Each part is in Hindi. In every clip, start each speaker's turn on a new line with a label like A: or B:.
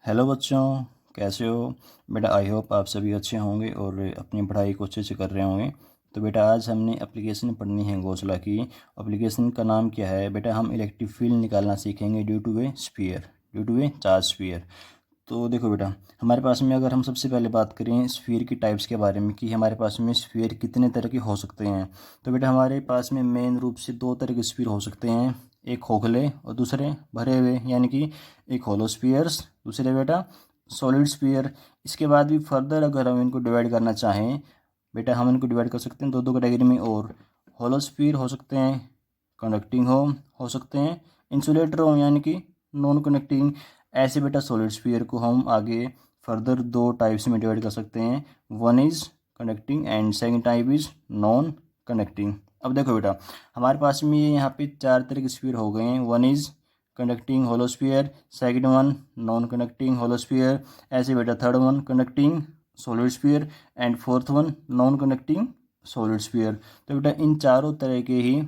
A: हेलो बच्चों, कैसे हो बेटा। आई होप आप सभी अच्छे होंगे और अपनी पढ़ाई को अच्छे से कर रहे होंगे। तो बेटा आज हमने एप्लीकेशन पढ़नी है घोंसला की। एप्लीकेशन का नाम क्या है बेटा? हम इलेक्ट्रिक फील्ड निकालना सीखेंगे due to a sphere, due to a charge sphere. तो देखो बेटा, हमारे पास में अगर हम सबसे पहले बात करें स्फीयर की टाइप्स के बारे में कि हमारे पास में स्फीयर कितने तरह के हो सकते हैं, तो बेटा हमारे पास में मेन रूप से दो तरह के स्फीयर हो सकते हैं। एक खोखले और दूसरे भरे हुए, यानी कि एक होलो स्फीयर्स, दूसरे बेटा सॉलिड स्फीयर। इसके बाद भी फर्दर अगर हम इनको डिवाइड करना चाहें बेटा, हम इनको डिवाइड कर सकते हैं दो दो कैटेगरी में। और होलो स्फीयर हो सकते हैं कंडक्टिंग हो सकते हैं इंसुलेटर हो, यानी कि नॉन कनेक्टिंग। ऐसे बेटा सॉलिड स्फीयर को हम आगे फर्दर दो टाइप्स में डिवाइड कर सकते हैं। One is connecting and second type is non connecting. अब देखो बेटा, हमारे पास में यहाँ पे चार तरह के स्फीयर हो गए हैं। One is connecting hollow sphere, second one non connecting hollow sphere, ऐसे बेटा third one connecting solid sphere and fourth one non connecting solid sphere. तो बेटा इन चारों तरह के ही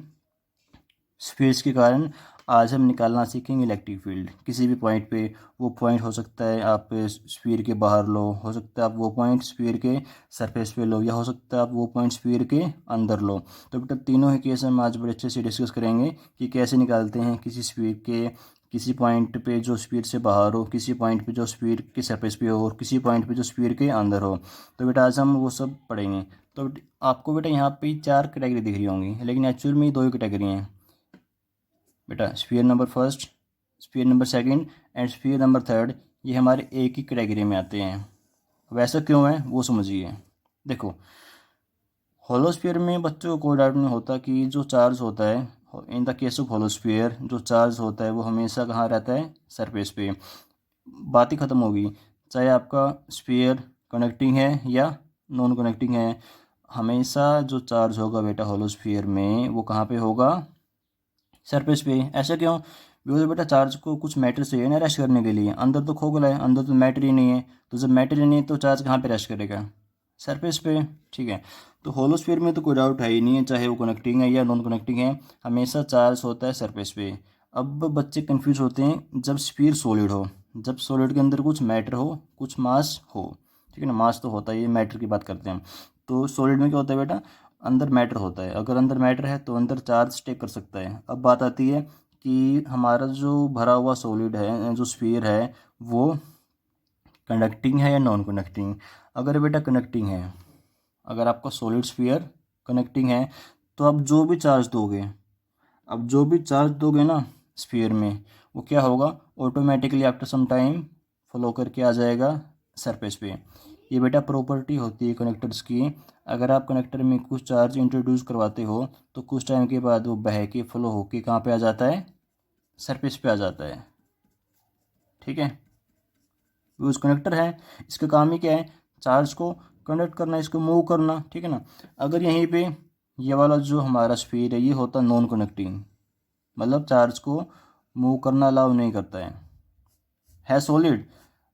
A: स्पेस के कारण आज हम निकालना सीखेंगे इलेक्ट्रिक फील्ड किसी भी पॉइंट पे। वो पॉइंट हो सकता है आप स्फीयर के बाहर लो, हो सकता है आप वो पॉइंट स्फीयर के सरफेस पे लो, या हो सकता है आप वो पॉइंट स्फीयर के अंदर लो। तो बेटा तीनों ही केस हम आज बड़े अच्छे से डिस्कस करेंगे कि कैसे निकालते हैं किसी स्फीयर के किसी पॉइंट पे जो स्फीयर से बाहर हो, किसी पॉइंट पे जो स्फीयर के सरफेस पे हो, और किसी पॉइंट पे जो स्फीयर के अंदर हो। तो बेटा आज हम वो सब पढ़ेंगे। तो आपको बेटा यहाँ पे चार कैटेगरी दिख रही होंगी, लेकिन एक्चुअल में दो ही कैटेगरी हैं बेटा। Sphere number first, sphere number second and sphere number third, ये हमारे एक ही कैटेगरी में आते हैं। वैसा क्यों है वो समझिए। देखो, होलोस्फीयर में बच्चों को कोई डाउट नहीं होता कि जो चार्ज होता है इन द केस ऑफ होलोस्फीयर, जो चार्ज होता है वो हमेशा कहाँ रहता है? सरफेस पे। बात ही ख़त्म होगी, चाहे आपका स्फीयर कनेक्टिंग है या नॉन कनेक्टिंग है, हमेशा जो चार्ज होगा बेटा होलोस्फीयर में वो कहाँ पे होगा? सरफेस पे। ऐसा क्यों? बिकॉज बेटा चार्ज को कुछ मैटर चाहिए ना रेस्ट करने के लिए। अंदर तो खोखला है, अंदर तो मैटर ही नहीं है। तो जब मैटर ही नहीं है तो चार्ज कहाँ पे रेस्ट करेगा? सरफेस पे। ठीक है, तो होलोस्फीयर में तो कोई डाउट है ही नहीं है, चाहे वो कनेक्टिंग है या नॉन कनेक्टिंग है, हमेशा चार्ज होता है सरफेस पे। अब बच्चे कंफ्यूज होते हैं जब स्फीयर सॉलिड हो, जब सॉलिड के अंदर कुछ मैटर हो, कुछ मास हो। ठीक है ना, मास तो होता है, ये मैटर की बात करते हैं हम। तो सॉलिड में क्या होता है बेटा? अंदर मैटर होता है। अगर अंदर मैटर है तो अंदर चार्ज टेक कर सकता है। अब बात आती है कि हमारा जो भरा हुआ सॉलिड है, जो स्फीयर है, वो कंडक्टिंग है या नॉन कंडक्टिंग। अगर बेटा कनेक्टिंग है, अगर आपका सॉलिड स्फीयर कनेक्टिंग है, तो आप जो भी चार्ज दोगे, अब जो भी चार्ज दोगे ना स्फीयर में, वो क्या होगा? Automatically after some time flow करके आ जाएगा सरफेस पे। ये बेटा प्रॉपर्टी होती है कनेक्टर्स की। अगर आप कनेक्टर में कुछ चार्ज इंट्रोड्यूस करवाते हो तो कुछ टाइम के बाद वो बह के फ्लो होके कहाँ पे आ जाता है? सरफेस पे आ जाता है। ठीक है, यूज कनेक्टर है, इसका काम ही क्या है? चार्ज को कंडक्ट करना, इसको मूव करना। ठीक है ना। अगर यहीं पे ये वाला जो हमारा स्फीयर है ये होता नॉन कनेक्टिंग, मतलब चार्ज को मूव करना अलाउ नहीं करता है सॉलिड,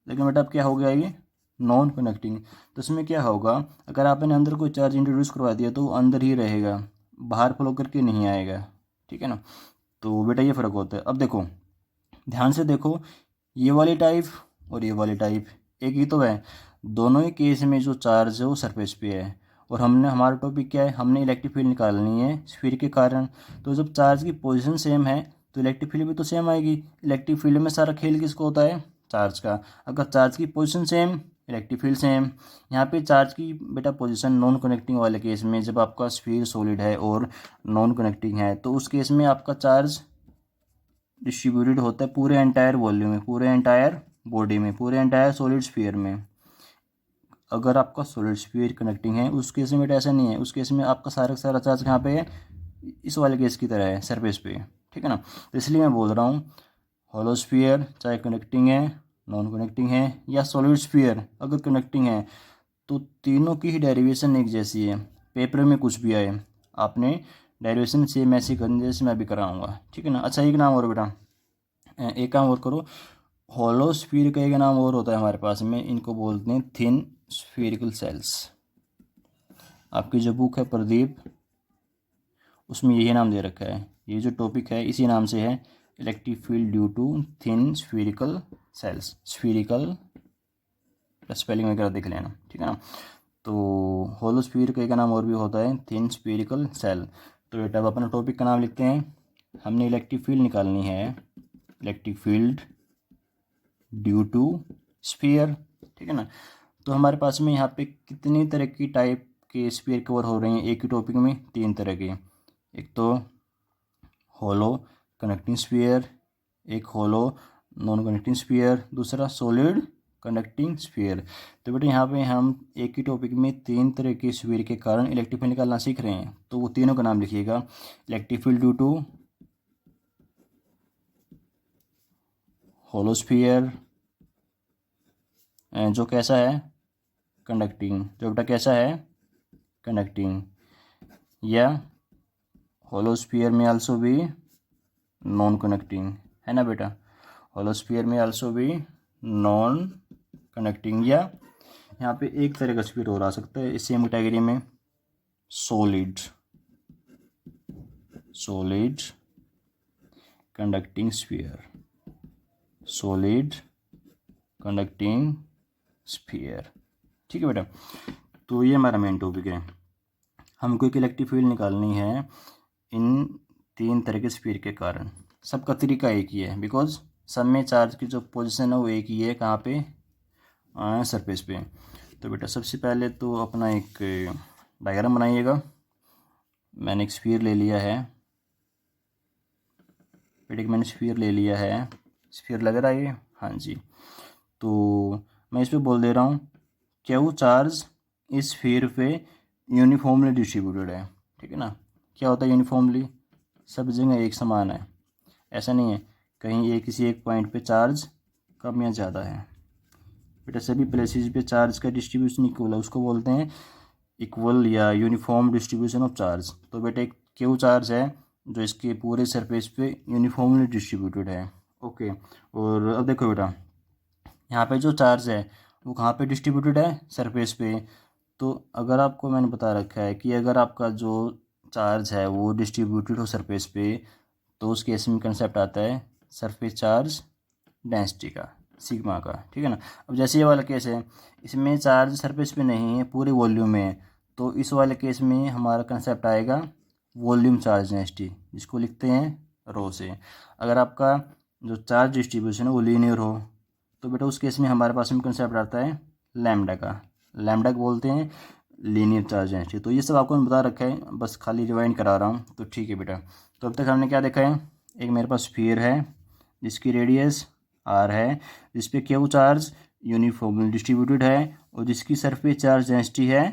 A: लेकिन बेटा अब क्या हो गया ये? Non connecting. तो इसमें क्या होगा? अगर आपने अंदर कोई चार्ज इंट्रोड्यूस करवा दिया तो वो अंदर ही रहेगा, बाहर फ्लो करके नहीं आएगा। ठीक है ना। तो बेटा ये फ़र्क होता है। अब देखो, ध्यान से देखो, ये वाली टाइप और ये वाली टाइप एक ही तो है। दोनों ही केस में जो चार्ज है वो सरफेस पे है। और हमने, हमारा टॉपिक क्या है? हमने इलेक्ट्रिक फील्ड निकालनी है स्फीयर के कारण। तो जब चार्ज की पोजीशन सेम है तो इलेक्ट्रिक फील्ड भी तो सेम आएगी। इलेक्ट्रिक फील्ड में सारा खेल किसको होता है? चार्ज का। अगर चार्ज की position same, electric field same. यहाँ पे चार्ज की बेटा पोजीशन नॉन कनेक्टिंग वाले केस में, जब आपका स्फीयर सॉलिड है और नॉन कनेक्टिंग है, तो उस केस में आपका चार्ज डिस्ट्रीब्यूटेड होता है पूरे एंटायर वॉल्यूम में, पूरे एंटायर बॉडी में, पूरे एंटायर सॉलिड स्फीयर में। अगर आपका सॉलिड स्फीयर कनेक्टिंग है उस केस में बेटा ऐसा नहीं है। उस केस में आपका सारा का सारा चार्ज कहाँ पे है? इस वाले केस की तरह है, सरफेस पे। ठीक है ना। तो इसलिए मैं बोल रहा हूँ होलो स्फीयर चाहे कनेक्टिंग है, नॉन कनेक्टिंग है, या सॉलिड स्फीयर अगर कनेक्टिंग है, तो तीनों की ही डेरिवेशन एक जैसी है। पेपर में कुछ भी आए, आपने डेरिवेशन सेम ऐसी करनी जैसे मैं भी कराऊंगा। ठीक है ना। अच्छा एक नाम और बेटा, एक काम और करो, होलो स्फीयर का एक नाम और होता है हमारे पास में, इनको बोलते हैं थिन स्फीरिकल सेल्स। आपकी जो बुक है प्रदीप, उसमें यही नाम दे रखा है। ये जो टॉपिक है इसी नाम से है, electric field due to thin spherical shells, spherical, spelling वगैरह देख लेना, ठीक है ना। तो होलो स्फीयर का एक नाम और भी होता है थिन स्फीरिकल सेल। तो बेटा अब अपना टॉपिक का नाम लिखते हैं। हमने इलेक्ट्रिक फील्ड निकालनी है, electric field due to sphere, ठीक है ना। तो हमारे पास में यहाँ पे कितनी तरह की टाइप के स्फीयर कवर हो रहे हैं एक ही टॉपिक में? 3 तरह के। एक तो होलो कनेक्टिंग स्फीयर, एक होलो नॉन कनेक्टिंग स्फीयर, दूसरा सॉलिड कंडक्टिंग स्फीयर। तो बेटा यहाँ पे हम एक ही टॉपिक में 3 तरह के स्फीयर के कारण इलेक्ट्रिक फील्ड निकालना सीख रहे हैं। तो वो तीनों का नाम लिखिएगा। Electric field due to hollow sphere, जो कैसा है? कंडक्टिंग। जो बेटा कैसा है? कंडक्टिंग। या होलो स्फीयर में आल्सो भी नॉन कनेक्टिंग, है ना बेटा। होलो स्फीयर में आल्सो भी नॉन कनेक्टिंग। या यहाँ पे एक तरह का स्फीयर और आ सकता है इस सेम कैटेगरी में, solid, solid conducting sphere, solid conducting sphere, ठीक है बेटा। तो ये हमारा मेन टॉपिक है। हमको एक इलेक्ट्रिक फील्ड निकालनी है इन 3 तरह के स्फीयर के कारण। सबका तरीका एक ही है, बिकॉज सब में चार्ज की जो पोजीशन है वो एक ही है, कहाँ पे? सरफेस पे। तो बेटा सबसे पहले तो अपना एक डायग्राम बनाइएगा। मैंने एक स्फीयर ले लिया है बेटा, मैंने स्फीयर ले लिया है। स्फीयर लग रहा है ये? हाँ जी। तो मैं इस पर बोल दे रहा हूँ क्यू चार्ज इस स्फीयर पे यूनिफॉर्मली डिस्ट्रीब्यूटेड है, ठीक है ना। क्या होता है यूनिफॉर्मली? सब जगह एक समान है, ऐसा नहीं है कहीं एक किसी एक पॉइंट पे चार्ज कम या ज़्यादा है। बेटा सभी प्लेसेस पे चार्ज का डिस्ट्रीब्यूशन इक्वल है, उसको बोलते हैं इक्वल या यूनिफॉर्म डिस्ट्रीब्यूशन ऑफ चार्ज। तो बेटा एक क्यू चार्ज है जो इसके पूरे सरफेस पे यूनिफॉर्मली डिस्ट्रीब्यूटेड है, ओके। और अब देखो बेटा यहाँ पे जो चार्ज है वो कहाँ पे डिस्ट्रीब्यूटेड है? सरफेस पे। तो अगर आपको मैंने बता रखा है कि अगर आपका जो चार्ज है वो डिस्ट्रीब्यूटेड हो सरफेस पे, तो उस केस में कंसेप्ट आता है सरफेस चार्ज डेंसिटी का, सिग्मा का, ठीक है ना। अब जैसे ये वाला केस है, इसमें चार्ज सरफेस पे नहीं है, पूरे वॉल्यूम में है, तो इस वाले केस में हमारा कंसेप्ट आएगा वॉल्यूम चार्ज डेंसिटी, जिसको लिखते हैं रो से। अगर आपका जो चार्ज डिस्ट्रीब्यूशन है वो लीनियर हो, तो बेटा उस केस में हमारे पास में कंसेप्ट आता है लैम्डा का। लैम्डा को बोलते हैं लीनियर चार्ज डेंसिटी। तो ये सब आपको मैंने बता रखा है, बस खाली रिवाइंड करा रहा हूँ, तो ठीक है बेटा। तो अब तक हमने क्या देखा है? एक मेरे पास स्फीयर है जिसकी रेडियस आर है, जिस पे क्यू चार्ज यूनिफॉर्मली डिस्ट्रीब्यूटेड है और जिसकी सरफेस चार्ज डेंसिटी है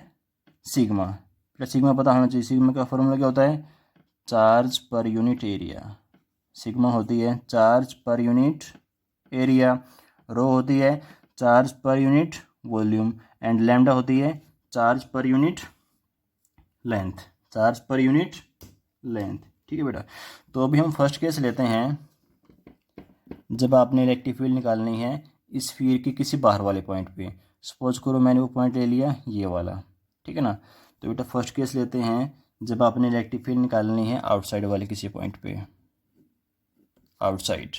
A: सिग्मा। बेटा सिग्मा पता होना चाहिए। सिग्मा का फॉर्मूला क्या होता है? Charge per unit area. Sigma होती है चार्ज पर यूनिट एरिया, रो होती है charge per unit volume, and lambda होती है charge per unit length, charge per unit length, ठीक है बेटा। तो अभी हम फर्स्ट केस लेते हैं, जब आपने इलेक्ट्रिक फील्ड निकालनी है इस स्फीयर के किसी बाहर वाले पॉइंट पे। सपोज करो मैंने वो पॉइंट ले लिया ये वाला, ठीक है ना। तो बेटा फर्स्ट केस लेते हैं जब आपने इलेक्ट्रिक फील्ड निकालनी है आउटसाइड वाले किसी पॉइंट पे, आउटसाइड।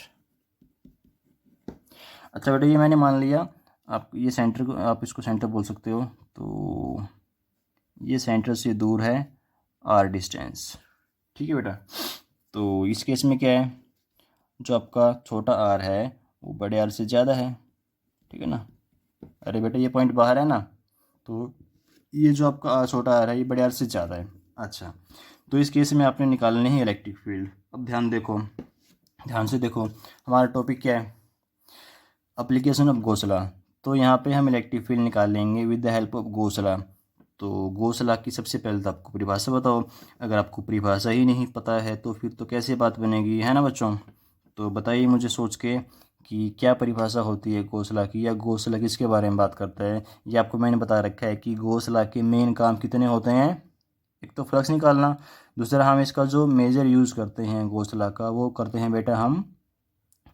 A: अच्छा बेटा ये मैंने मान लिया, आप ये सेंटर को, आप इसको सेंटर बोल सकते हो। तो ये सेंटर से दूर है आर डिस्टेंस, ठीक है बेटा। तो इस केस में क्या है, जो आपका छोटा आर है वो बड़े आर से ज़्यादा है, ठीक है ना। अरे बेटा ये पॉइंट बाहर है ना, तो ये जो आपका आर छोटा आर है ये बड़े आर से ज़्यादा है। अच्छा, तो इस केस में आपने निकालनी है इलेक्ट्रिक फील्ड। अब ध्यान देखो, ध्यान से देखो, हमारा टॉपिक क्या है? Application of Gauss law. तो यहाँ पे हम इलेक्ट्रिक फील्ड निकाल लेंगे with the help of Gauss law. तो गोसला की सबसे पहले तो आपको परिभाषा बताओ। अगर आपको परिभाषा ही नहीं पता है तो फिर तो कैसे बात बनेगी, है ना बच्चों। तो बताइए मुझे सोच के कि क्या परिभाषा होती है गोसला की, या गोसला किसके बारे में बात करता है। ये आपको मैंने बता रखा है कि गोसला के मेन काम कितने होते हैं। एक तो फ्लक्स निकालना, दूसरा हम इसका जो मेजर यूज़ करते हैं गोसला का वो करते हैं बेटा हम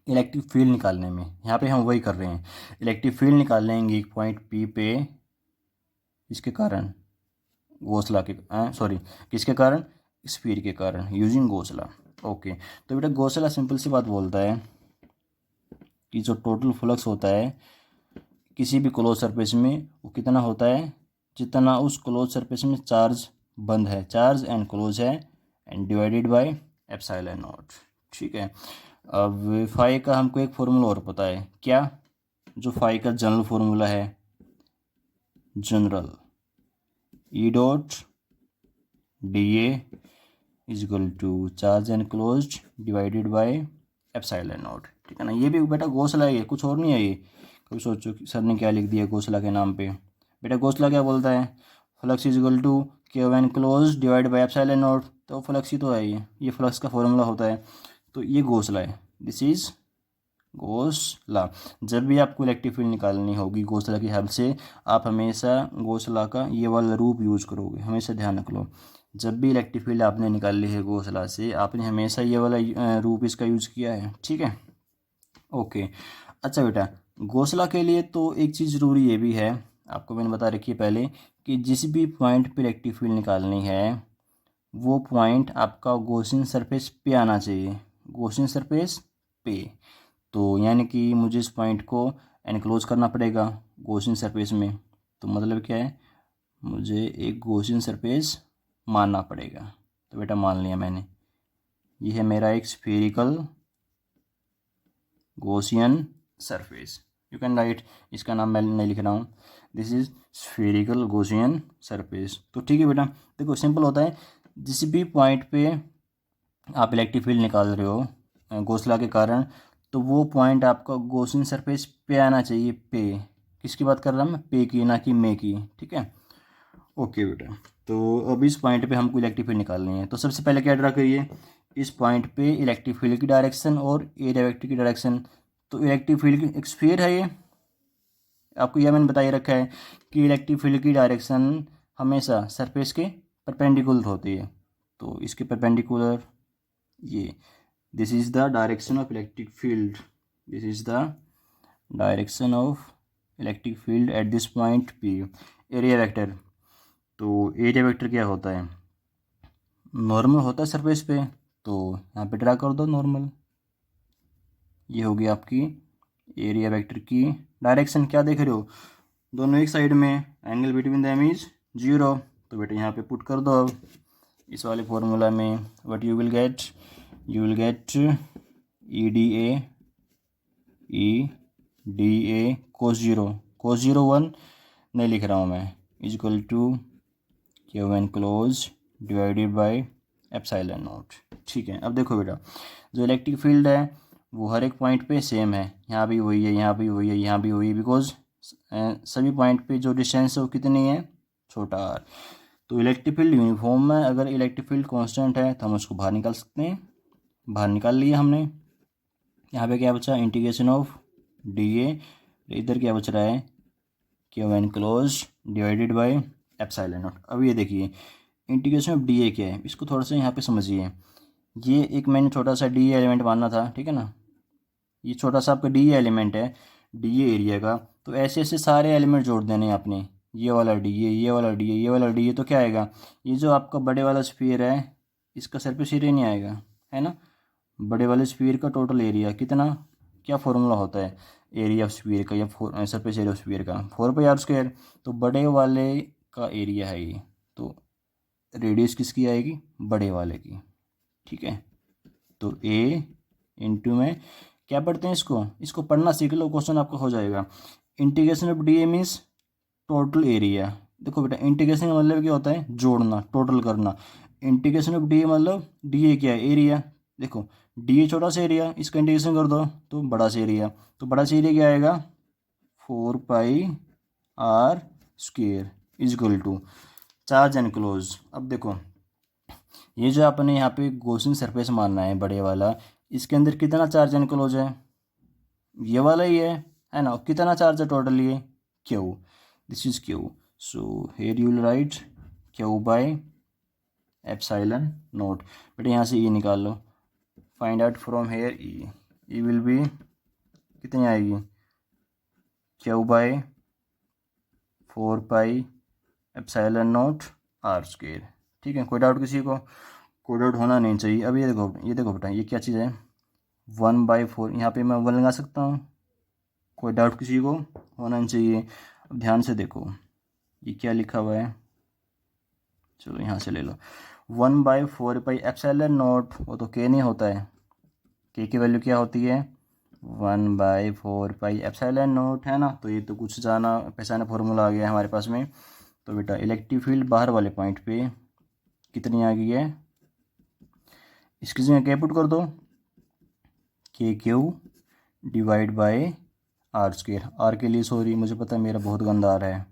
A: इलेक्ट्रिक फील्ड निकालने में। यहाँ पे हम वही कर रहे हैं, इलेक्ट्रिक फील्ड निकाल लेंगे एक पॉइंट पी पे, इसके कारण गोसला के सॉरी किसके कारण? स्फीयर के कारण, यूजिंग गोसला। ओके, तो बेटा गोसला सिंपल सी बात बोलता है कि जो टोटल फ्लक्स होता है किसी भी क्लोज सरफेस में वो कितना होता है, जितना उस क्लोज सरफेस में चार्ज बंद है, चार्ज एंड क्लोज है, and divided by epsilon naught. ठीक है। अब फाई का हमको एक फॉर्मूला और पता है, क्या? जो फाई का जनरल फॉर्मूला है, general E dot D A is equal to charge enclosed divided by epsilon naught. ठीक है ना। ये भी बेटा घोंसला है, कुछ और नहीं है ये। कभी सोचो कि सर ने क्या लिख दिया घोंसला के नाम पे। बेटा घोंसला क्या बोलता है, फ्लक्स इज इक्वल टू के when close divide by epsilon naught. तो फ्लक्स ही तो है ये फ्लक्स का फॉर्मूला होता है। तो ये घोंसला है, दिस इज घोंसला। जब भी आपको इलेक्ट्रिक फील्ड निकालनी होगी घोंसला की हेल्प से, आप हमेशा घोंसला का ये वाला रूप यूज़ करोगे, हमेशा ध्यान रख लो। जब भी इलेक्ट्रिक फील्ड आपने निकाली है घोंसला से, आपने हमेशा ये वाला रूप इसका यूज़ किया है। ठीक है, ओके। अच्छा बेटा, घोंसला के लिए तो एक चीज़ ज़रूरी ये भी है, आपको मैंने बता रखी है पहले, कि जिस भी पॉइंट पे इलेक्ट्रिक फील्ड निकालनी है वो पॉइंट आपका गॉसियन सरफेस पे आना चाहिए, गॉसियन सरफेस पे। तो यानी कि मुझे इस पॉइंट को एनक्लोज करना पड़ेगा गॉसियन सरफेस में। तो मतलब क्या है, मुझे एक गॉसियन सरफेस मानना पड़ेगा। तो बेटा मान लिया मैंने, ये है मेरा एक spherical Gaussian surface. You can right, इसका नाम मैं नहीं लिख रहा हूँ, this is spherical Gaussian surface. तो ठीक है बेटा, देखो सिंपल होता है, जिस भी पॉइंट पे आप इलेक्ट्रिक फील्ड निकाल रहे हो घोंसला के कारण, तो वो पॉइंट आपका गॉसियन सरफेस पे आना चाहिए। पे, किसकी बात कर रहा हूँ मैं, पे की, ना कि मे की। ठीक है, ओके बेटा। तो अब इस पॉइंट पे हमको इलेक्ट्रिक फील्ड निकालनी है, तो सबसे पहले क्या ड्रा करिए, इस पॉइंट पे इलेक्ट्रिक फील्ड की डायरेक्शन और एरिया वेक्टर की डायरेक्शन। तो इलेक्ट्रिक फील्ड की एक स्फीयर है ये, आपको यह मैंने बताइए रखा है कि इलेक्ट्रिक फील्ड की डायरेक्शन हमेशा सरफेस के परपेंडिकुलर होती है। तो इसके परपेंडिकुलर ये, this is the direction of electric field, this is the direction of electric field at this point P. Area vector, तो एरिया वेक्टर क्या होता है, नॉर्मल होता है सरफेस पे, तो यहाँ पे ड्रा कर दो नॉर्मल। ये होगी आपकी एरिया वेक्टर की डायरेक्शन। क्या देख रहे हो, दोनों एक साइड में, एंगल बिटवीन दैम इज 0। तो बेटा यहाँ पे पुट कर दो अब इस वाले फॉर्मूला में, what you will get, you will get E D A cos 0, cos 0 1 नहीं लिख रहा हूँ मैं, is equal to Q enclosed divided by epsilon naught. ठीक है, अब देखो बेटा, जो इलेक्ट्रिक फील्ड है वो हर एक पॉइंट पे सेम है, यहाँ भी वही है, यहाँ भी वही है, यहाँ भी वही है, बिकॉज सभी पॉइंट पे जो डिस्टेंस है वो कितनी है, छोटा r। तो इलेक्ट्रिक फील्ड यूनिफॉर्म है, अगर इलेक्ट्रिक फील्ड कांस्टेंट है तो हम उसको बाहर निकाल सकते हैं, बाहर निकाल लिया हमने। यहाँ पे क्या बचा, इंटीग्रेशन ऑफ डी ए, इधर क्या बच रहा है, Q enclosed divided by epsilon naught. अब ये देखिए इंटीग्रेशन ऑफ डी ए क्या है, इसको थोड़ा सा यहाँ पे समझिए। ये एक मैंने छोटा सा डी एलिमेंट मानना था, ठीक है ना, ये छोटा सा आपका डी एलिमेंट है, डी एरिया का। तो ऐसे ऐसे सारे एलिमेंट जोड़ देने हैं आपने, ये वाला डी ए, ये वाला डी ए, ये वाला डी ए। तो क्या आएगा, ये जो आपका बड़े वाला स्फीयर है इसका सरफेस एरिया नहीं आएगा, है ना। बड़े वाले स्फीयर का टोटल एरिया कितना, क्या फॉर्मूला होता है एरिया ऑफ स्फीयर का या सरफेस एरिया ऑफ स्फीयर का, 4πr²। तो बड़े वाले का एरिया है ये, तो रेडियस किसकी आएगी, बड़े वाले की। ठीक है, तो ए इंटू में क्या पढ़ते हैं, इसको पढ़ना सीख लो, क्वेश्चन आपका हो जाएगा। Integration of D A means total area. देखो बेटा इंटीग्रेशन का मतलब क्या होता है, जोड़ना, टोटल करना। इंटीग्रेशन ऑफ डी ए मतलब डी ए क्या है, एरिया। देखो डी ए छोटा सा एरिया, इसका इंटीग्रेशन कर दो तो बड़ा सा एरिया। तो बड़ा सा एरिया क्या आएगा, 4πr² is equal to charge enclosed. अब देखो ये जो आपने यहाँ पे गॉसियन सरफेस मानना है बड़े वाला, इसके अंदर कितना चार्ज एंड क्लोज है, ये वाला ही है ना। कितना चार्ज है टोटल, ये Q, this is Q. So here you will write Q by epsilon naught. बेटा यहाँ से ई निकाल लो, find out from here E will be कितनी आएगी, Q by 4π epsilon not r²। ठीक है, कोई डाउट किसी को, कोई डाउट होना नहीं चाहिए। अब ये देखो बेटा, ये क्या चीज़ है, 1/4। यहाँ पे मैं 1 लगा सकता हूँ, कोई डाउट किसी को होना नहीं चाहिए। अब ध्यान से देखो ये क्या लिखा हुआ है, चलो यहाँ से ले लो। 1/4 पाई एप्सिलॉन नॉट, वो तो के नहीं होता है, के की वैल्यू क्या होती है 1/4 पाई एप्सिलॉन नॉट, है ना। तो ये तो कुछ जाना पहचाना फॉर्मूला आ गया हमारे पास में। तो बेटा इलेक्ट्रिक फील्ड बाहर वाले पॉइंट पे कितनी आ गई है, इसकी जगह क्या पुट कर दो, K Q divide by R square. R के लिए सॉरी, मुझे पता है मेरा बहुत गंदा आ रहा है।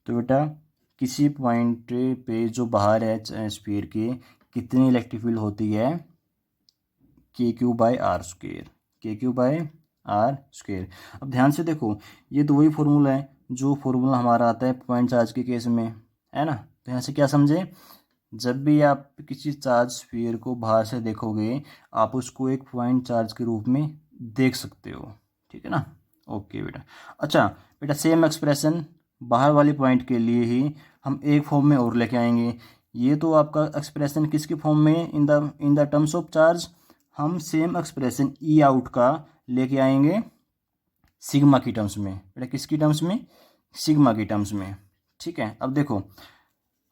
A: तो बेटा किसी पॉइंट पे जो बाहर है स्फीयर के, कितनी इलेक्ट्रिक फील्ड होती है के क्यू बाय आर स्क्वायर, के क्यू बाय आर स्क्वायर। अब ध्यान से देखो ये तो वही फॉर्मूला है जो फॉर्मूला हमारा आता है पॉइंट चार्ज के केस में, है ना। तो यहाँ से क्या समझे, जब भी आप किसी चार्ज स्फीयर को बाहर से देखोगे आप उसको एक पॉइंट चार्ज के रूप में देख सकते हो, ठीक है ना। ओके बेटा। अच्छा बेटा सेम एक्सप्रेशन बाहर वाली पॉइंट के लिए ही हम एक फॉर्म में और लेके आएंगे। ये तो आपका एक्सप्रेशन किसकी फॉर्म में, इन द टर्म्स ऑफ चार्ज। हम सेम एक्सप्रेशन ई आउट का लेके आएंगे सिग्मा की टर्म्स में। बेटा किसकी टर्म्स में, सिग्मा की टर्म्स में, ठीक है। अब देखो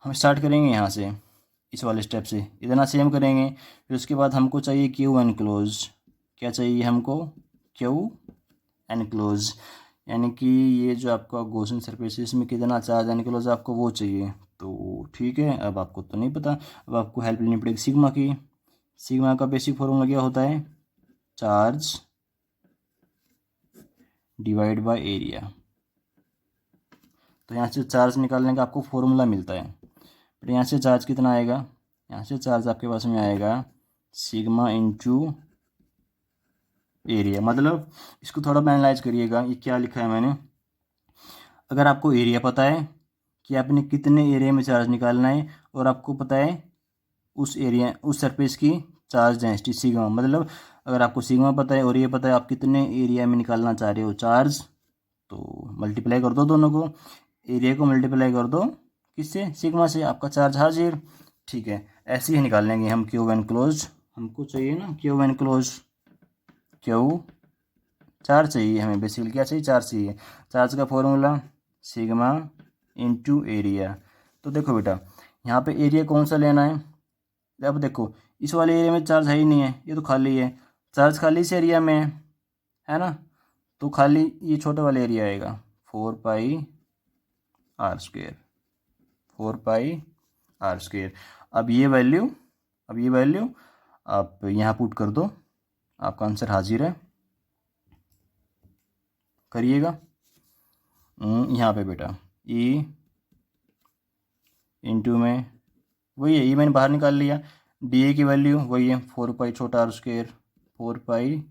A: हम स्टार्ट करेंगे यहाँ से, इस वाले स्टेप से इतना सेम करेंगे। फिर उसके बाद हमको चाहिए क्यू एनक्लोज, क्या चाहिए हमको, क्यू एनक्लोज, यानी कि ये जो आपका गॉसियन सरफेस है इसमें कितना चार्ज एनक्लोज आपको वो चाहिए। तो ठीक है, अब आपको तो नहीं पता, अब आपको हेल्प लेनी पड़ेगी सिग्मा की। सिग्मा का बेसिक फॉर्मूला क्या होता है, चार्ज डिवाइड बाय एरिया। तो यहाँ से चार्ज निकालने का आपको फॉर्मूला मिलता है, बट यहाँ से चार्ज कितना आएगा, यहाँ से चार्ज आपके पास में आएगा सिग्मा इंटू एरिया। मतलब इसको थोड़ा एनालाइज करिएगा, ये क्या लिखा है मैंने। अगर आपको एरिया पता है कि आपने कितने एरिया में चार्ज निकालना है, और आपको पता है उस एरिया उस सरफेस की चार्ज डेंसिटी सिग्मा, मतलब अगर आपको सिग्मा पता है और ये पता है आप कितने एरिया में निकालना चाह रहे हो चार्ज, तो मल्टीप्लाई कर दो दोनों को, एरिया को मल्टीप्लाई कर दो किससे, सिग्मा से, आपका चार्ज हाजिर। ठीक है, ऐसे ही निकाल लेंगे हम क्यू एनक्लोज। हमको चाहिए ना क्यू एनक्लोज, क्यू चार्ज चाहिए हमें, बेसिकली क्या चाहिए, चार्ज चाहिए। चार्ज का फॉर्मूला सिग्मा इंटू एरिया। तो देखो बेटा यहाँ पे एरिया कौन सा लेना है, अब देखो इस वाले एरिया में चार्ज है ही नहीं है, ये तो खाली है, चार्ज खाली इस एरिया में है ना। तो खाली ये छोटा वाला एरिया आएगा 4 पाई आर स्क्वायर। अब ये वैल्यू आप यहाँ पुट कर दो, आपका आंसर हाजिर है, करिएगा। यहाँ पे बेटा ई इंटू में वही है, ई मैंने बाहर निकाल लिया, डी ए की वैल्यू वही है 4 पाई छोटा आर स्क्वायर, 4 पाई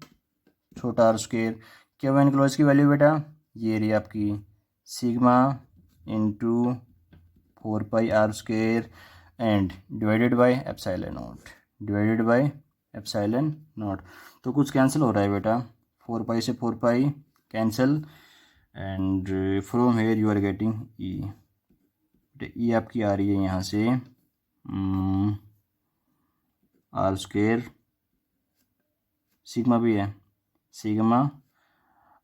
A: छोटा आर स्क्वायर। क्या वैन क्लोज की वैल्यू बेटा, ये रही आपकी sigma into 4 pi R square and divided by epsilon naught, divided by epsilon naught. तो कुछ कैंसिल हो रहा है बेटा, 4 पाई से 4 pi cancel, and from here you are getting E. E आपकी आ रही है यहाँ से आर स्क्वायर, सिग्मा भी है, sigma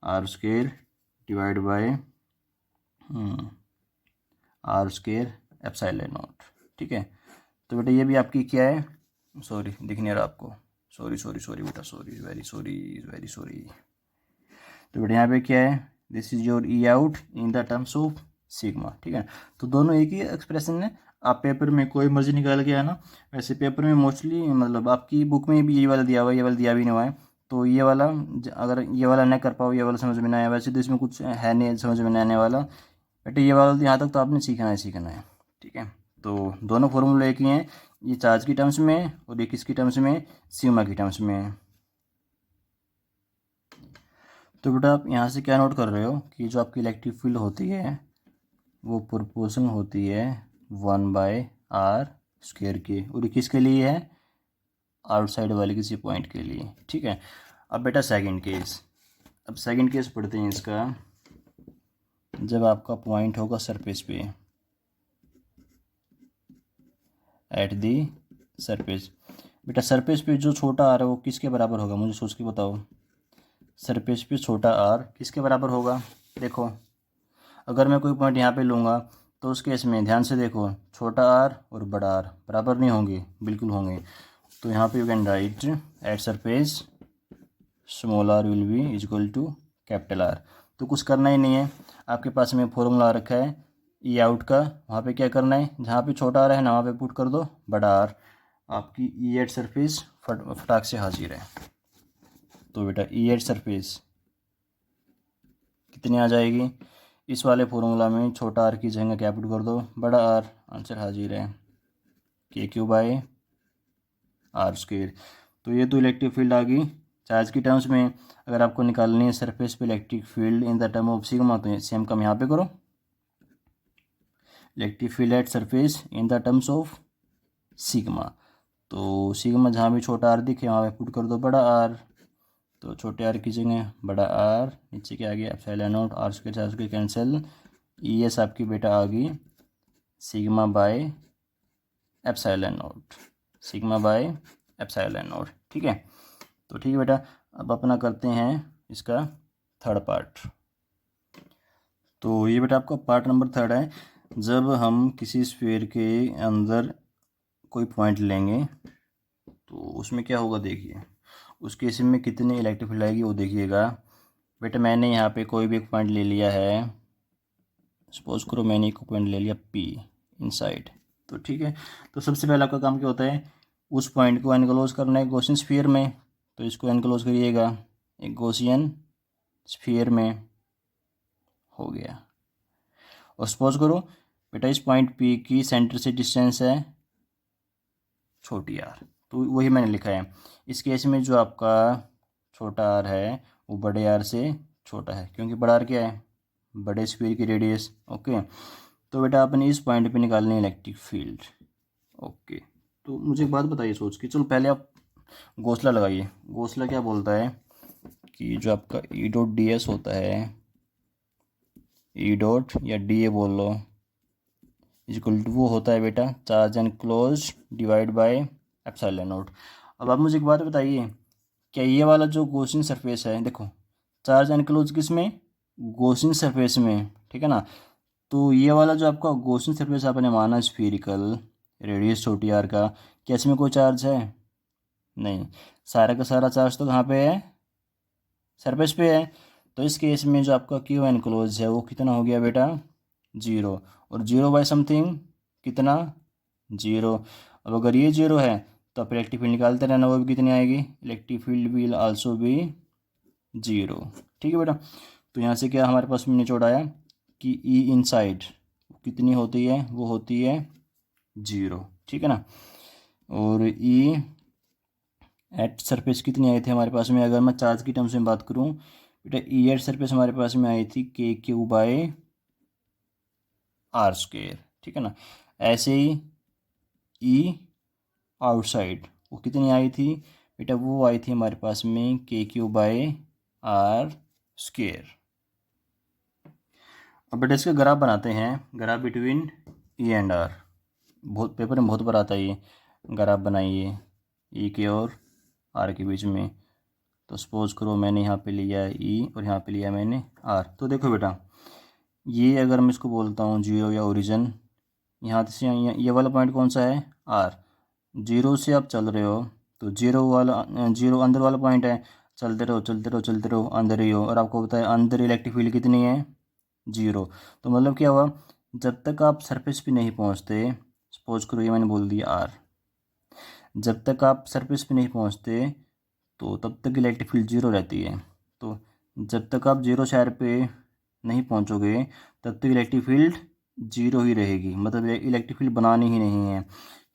A: R square divide by R square epsilon naught, ठीक है। तो बेटा ये भी आपकी क्या है, सॉरी दिख नहीं रहा आपको, सॉरी बेटा, सॉरी वेरी सॉरी। तो बेटा यहाँ पे क्या है, this is your E out in the terms of sigma, ठीक है। तो दोनों एक ही एक्सप्रेशन है, आप पेपर में कोई मर्जी निकाल के आना। वैसे पेपर में मोस्टली मतलब आपकी बुक में भी ये वाला दिया हुआ है, ये वाला दिया भी नहीं हुआ है, तो ये वाला अगर ये वाला नहीं कर पाओ, ये वाला समझ में नहीं आया, वैसे तो इसमें कुछ है नहीं समझ में नहीं आने वाला, बट ये वाला यहाँ तक तो आपने सीखना है, ठीक है। तो दोनों फॉर्मूले एक ही हैं, ये चार्ज की टर्म्स में और ये किसकी टर्म्स में, सिग्मा की टर्म्स में। तो बेटा आप यहाँ से क्या नोट कर रहे हो कि जो आपकी इलेक्ट्रिक फील्ड होती है वो प्रोपोर्शनल होती है 1/r स्क्वायर के, और ये किसके लिए है, आउटसाइड वाले किसी पॉइंट के लिए, ठीक है। अब बेटा सेकंड केस, अब सेकंड केस पढ़ते हैं इसका। जब आपका पॉइंट होगा सरफेस पे, एट दी सरफेस, बेटा सरफेस पे जो छोटा आ रहा है वो किसके बराबर होगा, मुझे सोच के बताओ। सरफेस पे छोटा आर किसके बराबर होगा। देखो अगर मैं कोई पॉइंट यहाँ पे लूँगा तो उस केस में ध्यान से देखो, छोटा आर और बड़ा आर बराबर नहीं होंगे, बिल्कुल होंगे। तो यहाँ पे you can write at surface small R will be equal to capital R. तो कुछ करना ही नहीं है, आपके पास में फॉर्मूला रखा है ई आउट का, वहाँ पे क्या करना है, जहाँ पे छोटा आर है ना वहाँ पे पुट कर दो बड़ा आर, आपकी ई एट सरफेस फटाक से हाजिर है। तो बेटा ई एट सरफेस कितनी आ जाएगी, इस वाले फॉर्मूला में छोटा आर की जगह क्या पुट कर दो बड़ा आर, आंसर हाजिर है के क्यू बाई आर स्क्वायर। तो ये तो इलेक्ट्रिक फील्ड आ गई चार्ज की टर्म्स में। अगर आपको निकालनी है सरफेस पे electric field in the term of sigma, तो सेम कम यहाँ पे करो, electric field at surface in the terms of sigma. तो सिग्मा जहाँ भी छोटा आर दिखे वहाँ पे पुट कर दो बड़ा आर, तो छोटे आर की जगह बड़ा आर, नीचे क्या आ गया epsilon naught, R square cancel, E S आपकी बेटा आ गई sigma by epsilon naught, sigma by epsilon naught. ठीक है, तो ठीक है बेटा, अब अपना करते हैं इसका थर्ड पार्ट। तो ये बेटा आपका पार्ट नंबर थर्ड है। जब हम किसी स्फीयर के अंदर कोई पॉइंट लेंगे तो उसमें क्या होगा, देखिए उस केस में कितनी इलेक्ट्रिक फील्ड आएगी वो देखिएगा। बेटा मैंने यहाँ पे कोई भी एक पॉइंट ले लिया है, सपोज करो मैंने एक पॉइंट ले लिया पी इनसाइड, तो ठीक है। तो सबसे पहले आपका काम क्या होता है, उस पॉइंट को एनक्लोज करना है गॉसियन स्फीयर में, तो इसको एनक्लोज करिएगा एक गॉसियन स्फीयर में, हो गया। और सपोज करो बेटा इस पॉइंट पी की सेंटर से डिस्टेंस है छोटी आर, तो वही मैंने लिखा है। इस केस में जो आपका छोटा आर है वो बड़े आर से छोटा है, क्योंकि बड़ा आर क्या है, बड़े स्फीयर की रेडियस। ओके, तो बेटा आपने इस पॉइंट पे निकालनी है इलेक्ट्रिक फील्ड। ओके, तो मुझे एक बात बताइए सोच के, चलो पहले आप घोंसला लगाइए। घोंसला क्या बोलता है कि जो आपका ई डॉट डी एस होता है, ई डॉट या डी ए बोल लो, इक्वल टू वो होता है बेटा charge enclose divide by epsilon naught. अब आप मुझे एक बात बताइए, क्या ये वाला जो गॉसियन सरफेस है, देखो चार्ज एनक्लोज किस में, गॉसियन सरफेस में, ठीक है ना। तो ये वाला जो आपका गॉसियन सरफेस आपने माना स्फीरिकल, रेडियस छोटी आर का, क्या इसमें कोई चार्ज है, नहीं, सारा का सारा चार्ज तो कहाँ पे है, सरफेस पे है। तो इस केस में जो आपका क्यू एनक्लोज है वो कितना हो गया बेटा, जीरो, और जीरो बाय समथिंग कितना, जीरो। अब अगर ये जीरो है तो आप इलेक्ट्रिक फील्ड निकालते रहना, वो भी कितनी आएगी, electric field will also be zero. ठीक है बेटा, तो यहाँ से क्या हमारे पास में निचोड़ आया कि ई इनसाइड कितनी होती है, वो होती है जीरो। ठीक है ना, और ई एट सरफेस कितनी आई थी हमारे पास में, अगर मैं चार्ज की टर्म्स में बात करूँ बेटा, ई एट सरफेस हमारे पास में आई थी के क्यू बाय आर स्क्वायर। ठीक है ना, ऐसे ही ई आउटसाइड वो कितनी आई थी बेटा, वो आई थी हमारे पास में के क्यू बाय आर स्क्वायर। अब बेटा इसका ग्राफ बनाते हैं, graph between E and R, बहुत पेपर में बहुत बार आता है ये, ग्राफ बनाइए ई के और आर के बीच में। तो सपोज करो मैंने यहाँ पे लिया है ई और यहाँ पे लिया है मैंने आर। तो देखो बेटा ये अगर मैं इसको बोलता हूँ जीरो या ओरिजिन, यहाँ से ये वाला पॉइंट कौन सा है, आर, जीरो से आप चल रहे हो तो जीरो वाला, जीरो अंदर वाला पॉइंट है, चलते रहो चलते रहो चलते रहो, अंदर ही हो, और आपको पता है अंदर इलेक्ट्रिक फील्ड कितनी है, जीरो। तो मतलब क्या हुआ, जब तक आप सरफेस पे नहीं पहुँचते, सपोज करो ये मैंने बोल दिया आर, जब तक आप सरफेस पे नहीं पहुँचते तो तब तक इलेक्ट्रिक फील्ड जीरो रहती है। तो जब तक आप जीरो शायर पे नहीं पहुंचोगे तब तक इलेक्ट्रिक फील्ड जीरो ही रहेगी, मतलब इलेक्ट्रिक फील्ड बनानी ही नहीं है।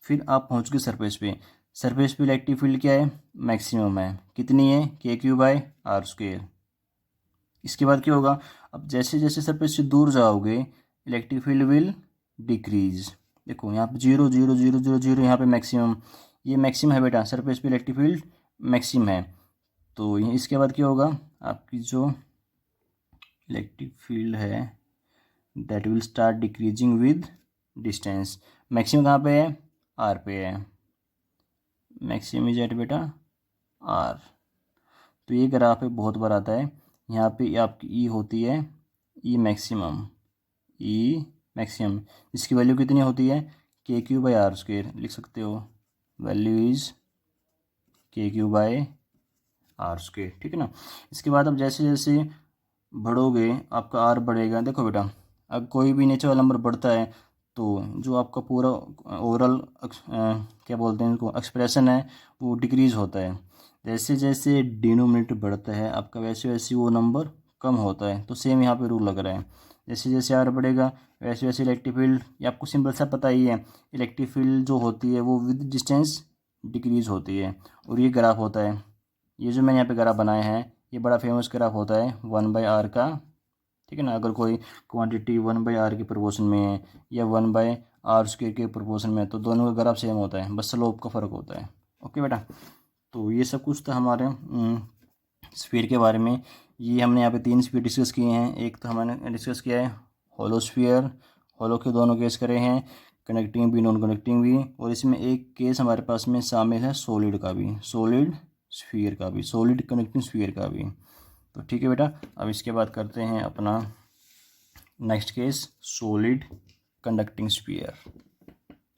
A: फिर आप पहुंच गए सरफेस पे, सरफेस पे इलेक्ट्रिक फील्ड क्या है, मैक्सिमम है, कितनी है, के क्यू बाय आर स्क्वायर। इसके बाद क्या होगा, अब जैसे जैसे सरफेस से दूर जाओगे इलेक्ट्रिक फील्ड विल डिक्रीज। देखो यहाँ पे zero zero zero zero zero, यहाँ पे मैक्सिमम, ये मैक्सिमम है बेटा, सरफेस पे इलेक्ट्रिक फील्ड मैक्सिमम है। तो इसके बाद क्या होगा, आपकी जो इलेक्ट्रिक फील्ड है that will start decreasing with distance. Maximum कहाँ पे है, आर पे है, मैक्सिमम इज एट बेटा आर। तो ये ग्राफ है बहुत बार आता है। यहाँ पे आपकी ई होती है ई मैक्सिमम, इसकी वैल्यू कितनी होती है के क्यू बाई आर स्क्वेयर, लिख सकते हो वैल्यू इज़ के क्यू बाई आर स्क्वेयर, ठीक है ना। इसके बाद अब जैसे जैसे बढ़ोगे आपका आर बढ़ेगा। देखो बेटा, अब कोई भी नेचुरल नंबर बढ़ता है तो जो आपका पूरा ओवरऑल क्या बोलते हैं इसको एक्सप्रेशन है वो डिक्रीज़ होता है। जैसे जैसे डिनोमिनेटर बढ़ता है आपका वैसे वैसे वो नंबर कम होता है। तो सेम यहाँ पे रूल लग रहा है, जैसे जैसे आर बढ़ेगा वैसे वैसे इलेक्ट्रिक फील्ड, ये आपको सिंपल सा पता ही है, इलेक्ट्रिक फील्ड जो होती है वो विद डिस्टेंस डिक्रीज़ होती है। और ये ग्राफ होता है, ये जो मैंने यहाँ पे ग्राफ बनाया है ये बड़ा फेमस ग्राफ होता है 1/r का, ठीक है ना। अगर कोई क्वांटिटी 1/r के प्रोपोर्शन में है या 1/r² के प्रोपोर्शन में है तो दोनों का ग्राफ सेम होता है, बस स्लोप का फ़र्क होता है। ओके बेटा, तो ये सब कुछ था हमारे स्फीयर के बारे में। ये हमने यहाँ पे 3 स्फीयर डिस्कस किए हैं। एक तो हमने डिस्कस किया है होलो स्फीयर, होलो के दोनों केस करे हैं, कनेक्टिंग भी नॉन कनेक्टिंग भी, और इसमें एक केस हमारे पास में शामिल है सॉलिड का भी, सॉलिड स्फीयर का भी, सॉलिड कनेक्टिंग स्फीयर का भी। तो ठीक है बेटा, अब इसके बाद करते हैं अपना next case solid conducting sphere,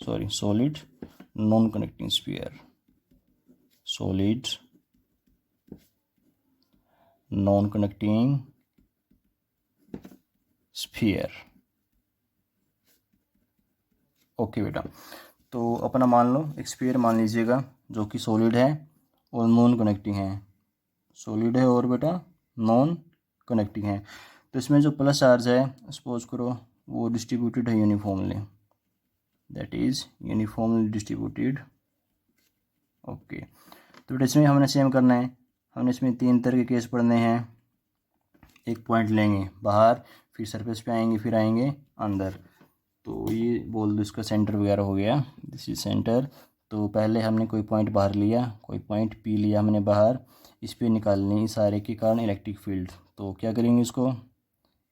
A: sorry solid non connecting sphere, solid non connecting sphere. Okay बेटा, तो अपना मान लो एक स्फीयर मान लीजिएगा जो कि सॉलिड है और नॉन कनेक्टिंग है, सॉलिड है और बेटा नॉन कनेक्टिंग है। तो इसमें जो प्लस चार्ज है सपोज करो वो डिस्ट्रीब्यूटेड है uniformly, that is uniformly distributed. Okay, तो बेटा इसमें हमने सेम करना है, हमने इसमें 3 तरह के केस पढ़ने हैं। एक पॉइंट लेंगे बाहर, फिर सरफेस पे आएंगे, फिर आएंगे अंदर। तो ये बोल दो इसका सेंटर वगैरह हो गया, दिस इज सेंटर। तो पहले हमने कोई पॉइंट बाहर लिया, कोई पॉइंट पी लिया हमने बाहर, इस पर निकालनी इशारे के कारण इलेक्ट्रिक फील्ड। तो क्या करेंगे, इसको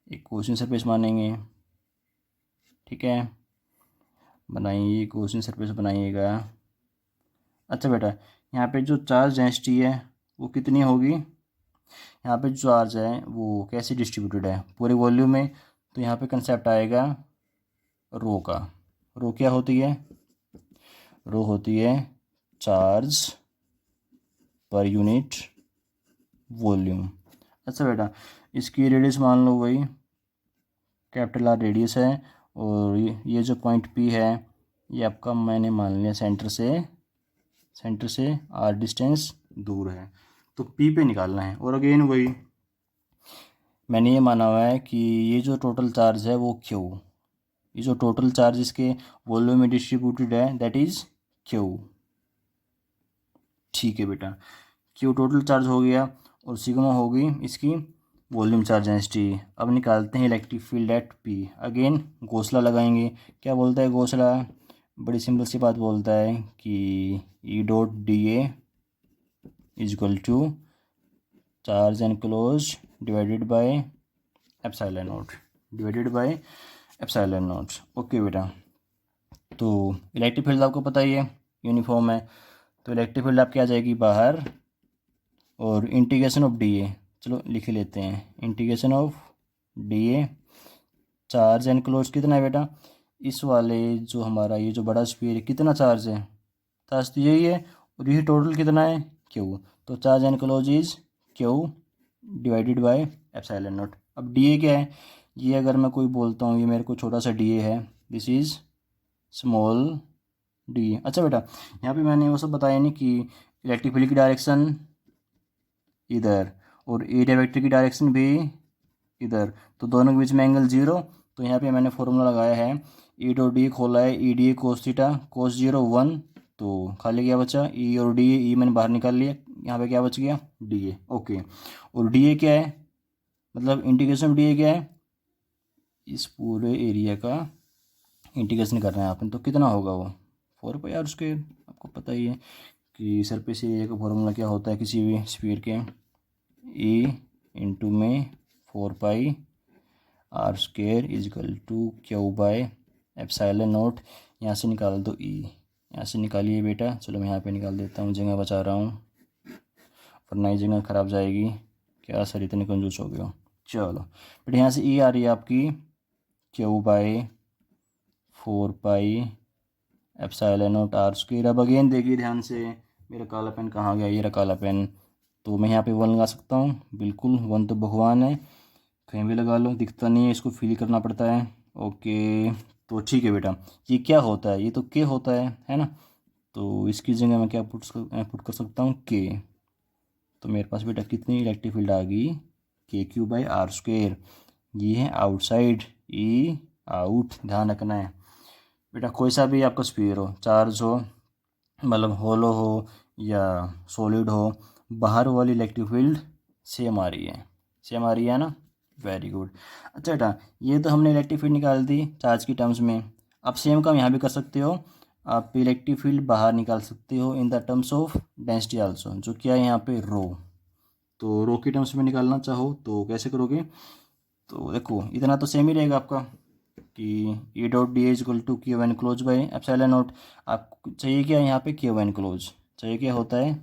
A: एक क्वेश्चन सरफेस मानेंगे, ठीक है। बनाइए क्वेश्चन सरफेस बनाइएगा। अच्छा बेटा, यहाँ पे जो चार्ज डेंसिटी है वो कितनी होगी, यहाँ पे जो चार्ज है वो कैसे डिस्ट्रीब्यूटेड है पूरे वॉल्यूम में। तो यहाँ पे कंसेप्ट आएगा रो का। रो क्या होती है, रो होती है चार्ज पर यूनिट वॉल्यूम। अच्छा बेटा, इसकी रेडियस मान लो वही कैपिटल आर रेडियस है, और ये जो पॉइंट पी है ये आपका मैंने मान लिया सेंटर से आर डिस्टेंस दूर है। तो पी पे निकालना है, और अगेन वही मैंने ये माना हुआ है कि ये जो टोटल चार्ज है वो क्यू, ये जो टोटल चार्ज इसके वॉल्यूम में डिस्ट्रीब्यूटेड है दैट इज़ क्यू। ठीक है बेटा, क्यू टोटल चार्ज हो गया और सिग्मा होगी इसकी वॉल्यूम चार्ज डेंसिटी। अब निकालते हैं electric field at P. Again घोंसला लगाएंगे, क्या बोलता है घोंसला, बड़ी सिंपल सी बात बोलता है कि E dot D A is equal to charge enclosed divided by epsilon naught, divided by epsilon naught. Okay बेटा, तो इलेक्ट्रिक फील्ड आपको पता ही है यूनिफॉर्म है, तो इलेक्ट्रिक फील्ड आपकी आ जाएगी बाहर, और इंटीग्रेशन ऑफ डी ए, चलो लिख लेते हैं, integration of D A charge enclose कितना है बेटा, इस वाले जो हमारा ये जो बड़ा स्फीयर है कितना चार्ज है, चार्ज तो यही है, और ये टोटल कितना है क्यू। तो charge enclose is Q divided by epsilon naught. अब डी ए क्या है, ये अगर मैं कोई बोलता हूँ ये मेरे को छोटा सा डी ए है, this is small D A. अच्छा बेटा, यहाँ पे मैंने वो सब बताया नहीं कि इलेक्ट्रिक फील्ड की डायरेक्शन इधर और ए वेक्टर की डायरेक्शन भी इधर, तो दोनों के बीच में एंगल 0। तो यहाँ पे मैंने फॉर्मूला लगाया है ई डॉट डी खोला है, ई D A cos theta cos 0 1, तो खाली क्या बचा ई और डी ए, ई मैंने बाहर निकाल लिया, यहाँ पे क्या बच गया डी ए। ओके, और डी ए क्या है, मतलब इंटीग्रेशन डी ए क्या है, इस पूरे एरिया का इंटीग्रेशन करना है आपने, तो कितना होगा वो 4πr²। आपको पता ही है कि सरफेस एरिया का फॉर्मूला क्या होता है किसी भी स्फीयर के, ई इंटू में 4πr² is equal to Q by epsilon naught. यहाँ से निकाल दो ई, यहाँ से निकालिए बेटा, चलो मैं यहाँ पे निकाल देता हूँ, जगह बचा रहा हूँ। वरना ये जगह ख़राब जाएगी। क्या सर इतने कंजूस हो गए हो। चलो बट यहाँ से ई आ रही है आपकी Q by 4 pi epsilon naught R square. अब अगेन देखिए ध्यान से, मेरा काला पेन कहाँ गया, ये रहा काला पेन। तो मैं यहाँ पे 1 लगा सकता हूँ, बिल्कुल 1 तो भगवान है, कहीं भी लगा लो, दिखता नहीं है, इसको फील करना पड़ता है। ओके तो ठीक है बेटा, ये क्या होता है, ये तो के होता है ना। तो इसकी जगह मैं क्या पुट कर सकता हूँ के। तो मेरे पास बेटा कितनी इलेक्ट्रिक फील्ड आ गई, के क्यू बाई आर स्क्वायर। ये है आउटसाइड, ई आउट, ध्यान रखना है बेटा। कोई सा भी आपका स्फीयर हो, चार्ज हो, मतलब होलो हो या सॉलिड हो, बाहर वाली इलेक्ट्रिक फील्ड सेम आ रही है, सेम आ रही है ना। Very good. अच्छा बेटा, ये तो हमने इलेक्ट्रिक फील्ड निकाल दी चार्ज की टर्म्स में। अब सेम काम यहाँ भी कर सकते हो, आप इलेक्ट्रिक फील्ड बाहर निकाल सकते हो इन the terms of density also, जो क्या है यहाँ पे रो। तो रो की टर्म्स में निकालना चाहो तो कैसे करोगे, तो देखो इतना तो सेम ही रहेगा आपका कि E dot D is equal to Q enclosed by epsilon naught. आपको चाहिए क्या यहाँ पे, क्यू एन क्लोज चाहिए, क्या होता है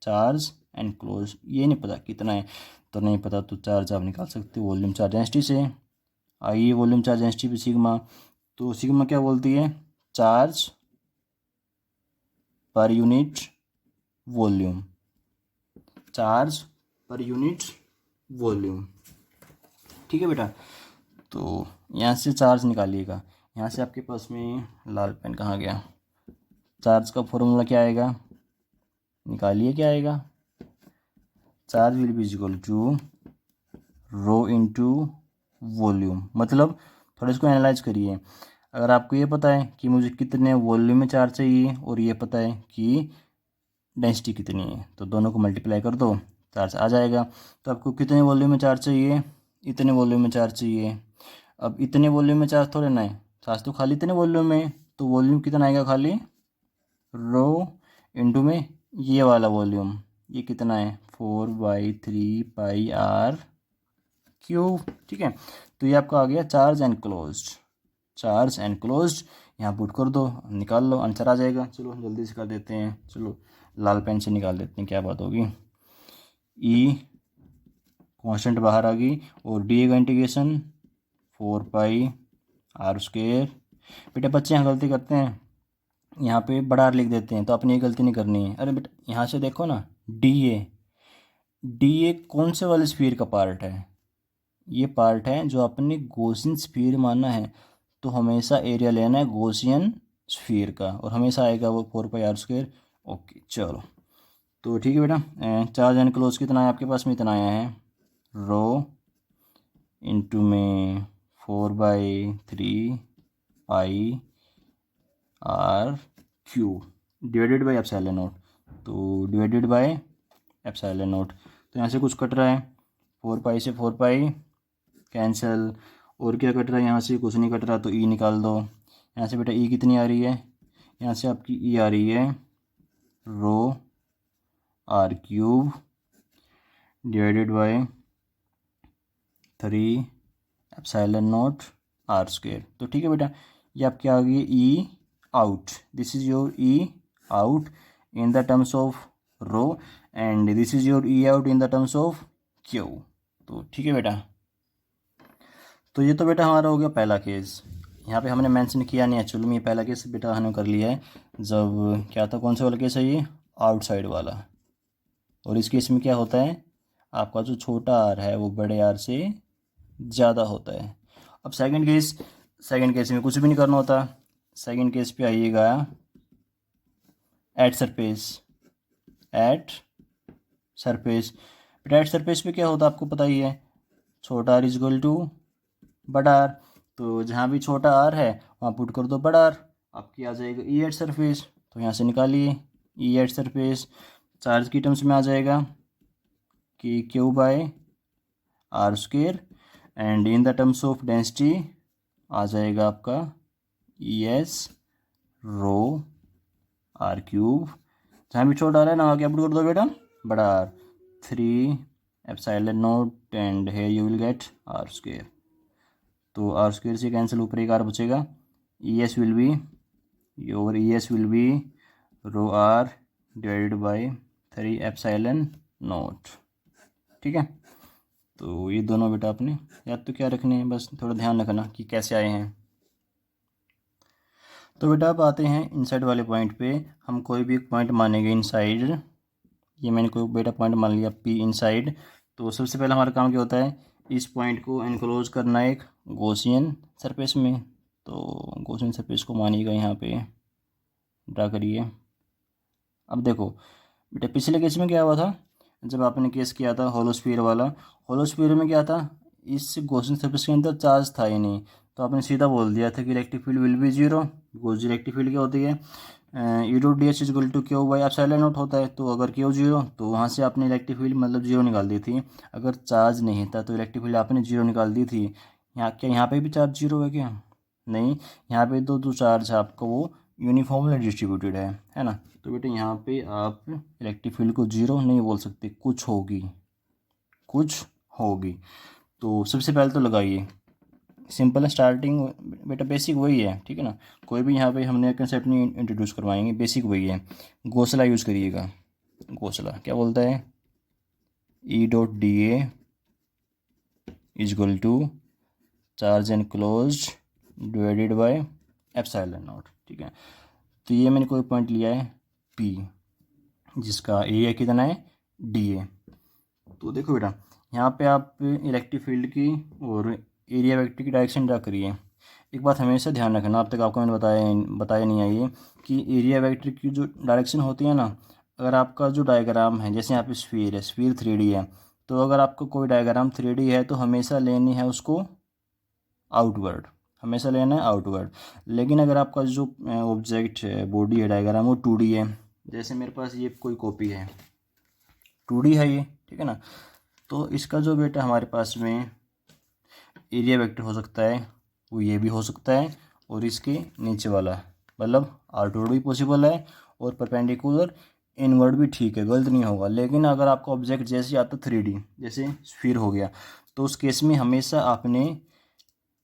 A: चार्ज एंड क्लोज। ये नहीं पता कितना है, तो नहीं पता तो चार्ज आप निकाल सकते हो वॉल्यूम चार्ज डेंसिटी से। आइए वॉल्यूम चार्ज डेंसिटी पे सिग्मा, तो सिग्मा क्या बोलती है, charge per unit volume, charge per unit volume. ठीक है बेटा, तो यहाँ से चार्ज निकालिएगा। यहाँ से आपके पास में लाल पेन कहाँ गया, चार्ज का फॉर्मूला क्या आएगा, निकालिए क्या आएगा, charge will be equal to rho into volume. मतलब थोड़ा इसको एनालाइज करिए, अगर आपको ये पता है कि मुझे कितने वॉल्यूम में चार्ज चाहिए और ये पता है कि डेंसिटी कितनी है, तो दोनों को मल्टीप्लाई कर दो, चार्ज आ जाएगा। तो आपको कितने वॉल्यूम में चार्ज चाहिए, इतने वॉल्यूम में चार्ज चाहिए। अब इतने वॉल्यूम में चार्ज थोड़े ना है, चार्ज तो खाली इतने वॉल्यूम में, तो वॉल्यूम कितना आएगा, खाली रो इंटू में ये वाला वॉल्यूम, ये कितना है 4/3 पाई आर क्यूब। ठीक है, तो ये आपका आ गया charge and closed, charge and closed. यहाँ पुट कर दो, निकाल लो, आंसर आ जाएगा। चलो जल्दी से कर देते हैं, चलो लाल पेन से निकाल देते हैं, क्या बात होगी। ई कांस्टेंट बाहर आ गई और डी का इंटीग्रेशन 4 पाई आर स्क्वायर। बेटा बच्चे यहाँ गलती करते हैं, यहाँ पे बड़ा आर लिख देते हैं, तो अपनी ये गलती नहीं करनी है। अरे बेटा यहाँ से देखो ना, डी ए कौन से वाले स्फीयर का पार्ट है, ये पार्ट है जो अपने गॉसियन स्फीयर मानना है, तो हमेशा एरिया लेना है गॉसियन स्फीयर का, और हमेशा आएगा वो 4 पाई आर स्क्वायर। ओके चलो, तो ठीक है बेटा, चार्ज एंड क्लोज कितना है आपके पास में, इतना आया है रो इंटू में 4/3 pi R cube divided by epsilon naught. तो डिवाइडेड बाय एप्सिलॉन नॉट, तो यहाँ से कुछ कट रहा है, 4 पाई से 4 पाई कैंसिल, और क्या कट रहा है, यहाँ से कुछ नहीं कट रहा, तो ई निकाल दो। यहाँ से बेटा ई कितनी आ रही है, यहाँ से आपकी ई आ रही है rho R cube divided by 3 epsilon naught R square. तो ठीक है बेटा, ये आपकी आ गई E out, this is your E out in the terms of rho, and this is your E out in the terms of Q. तो ठीक है बेटा, तो ये तो बेटा हमारा हो गया पहला केस, यहाँ पे हमने मेंशन किया नहीं एक्चुअली, ये पहला केस बेटा हमने कर लिया है। जब क्या था, कौन सा वाला केस है ये, आउटसाइड वाला। और इस केस में क्या होता है, आपका जो छोटा आर है वो बड़े आर से ज़्यादा होता है। अब सेकंड केस में कुछ भी नहीं करना होता। सेकंड केस पे आइएगा, एट सरफेस बेटा एट सरफेस पे क्या होता है आपको पता ही है, छोटा आर इज इक्वल टू बड़ा आर। तो जहाँ भी छोटा आर है वहाँ पुट कर दो बड़ा आर, आपकी आ जाएगा ई एट सरफेस। तो यहाँ से निकालिए ई एट सरफेस, चार्ज की टर्म्स में आ जाएगा कि Q by R square, and in the terms of density आ जाएगा आपका E S rho R cube. जहाँ भी छोटा आ रहा है ना वहाँ क्या पुट कर दो बेटा, बड़ा आर, 3 एप्सिलॉन नॉट, एंड है you will get R square. तो आर स्क्वायर से कैंसिल, ऊपर एक आर बचेगा, E S will be rho R divided by 3 epsilon naught. ठीक है, तो ये दोनों बेटा आपने याद तो क्या रखने हैं, बस थोड़ा ध्यान रखना कि कैसे आए हैं। तो बेटा अब आते हैं इनसाइड वाले पॉइंट पे। हम कोई भी एक पॉइंट मानेंगे इनसाइड। ये मैंने कोई बेटा पॉइंट मान लिया पी इनसाइड। तो सबसे पहले हमारा काम क्या होता है, इस पॉइंट को एनक्लोज करना एक गॉसियन सरफेस में। तो गॉसियन सरफेस को मानिएगा यहाँ पे, ड्रा करिए। अब देखो बेटा पिछले केस में क्या हुआ था, जब आपने केस किया था होलोस्फीयर वाला, होलोस्फीयर में क्या था, इस गॉसियन सरफेस के अंदर चार्ज था ही नहीं, तो आपने सीधा बोल दिया था कि electric field will be zero. Because electric field क्या होती है, E dot D H is equal to Q by epsilon naught होता है। तो अगर क्यू जीरो तो वहाँ से आपने इलेक्ट्रिक फील्ड मतलब जीरो निकाल दी थी। अगर चार्ज नहीं था तो इलेक्ट्रिक फील्ड आपने जीरो निकाल दी थी। यहाँ क्या यहाँ पे भी चार्ज जीरो है क्या, नहीं, यहाँ पे दो चार्ज है आपका वो यूनिफॉर्मली डिस्ट्रीब्यूटेड है ना। तो बेटे यहाँ पे आप इलेक्ट्रिक फील्ड को जीरो नहीं बोल सकते, कुछ होगी, कुछ होगी। तो सबसे पहले तो लगाइए, सिंपल स्टार्टिंग बेटा बेसिक वही है, ठीक है ना। कोई भी यहाँ पे हमने कंसेप्ट नहीं इंट्रोड्यूस करवाएंगे, बेसिक वही है। घोंसला यूज़ करिएगा। घोंसला क्या बोलता है, E dot D A is equal to charge enclosed divided by epsilon naught. ठीक है, तो ये मैंने कोई पॉइंट लिया है पी, जिसका एरिया कितना है डी ए। तो देखो बेटा यहाँ पे आप इलेक्ट्रिक फील्ड की और एरिया वेक्टर की डायरेक्शन ड्रा करिए। एक बात हमेशा ध्यान रखना, अब तक आपको मैंने बताया नहीं है ये, कि एरिया वेक्टर की जो डायरेक्शन होती है ना, अगर आपका जो डायग्राम है, जैसे यहाँ पे स्फीयर है, स्फीयर 3D है, तो अगर आपको कोई डायग्राम 3D है तो हमेशा लेनी है उसको आउटवर्ड, हमेशा लेना है आउटवर्ड। लेकिन अगर आपका जो ऑब्जेक्ट है, बॉडी है, डायग्राम, वो 2D है, जैसे मेरे पास ये कोई कॉपी है 2D है ये, ठीक है ना, तो इसका जो बेटा हमारे पास में एरिया वेक्टर हो सकता है वो ये भी हो सकता है, और इसके नीचे वाला मतलब आउटवर्ड भी पॉसिबल है, और परपेंडिकुलर इनवर्ड भी ठीक है, गलत नहीं होगा। लेकिन अगर आपका ऑब्जेक्ट जैसे आता 3D, जैसे स्फीयर हो गया, तो उस केस में हमेशा आपने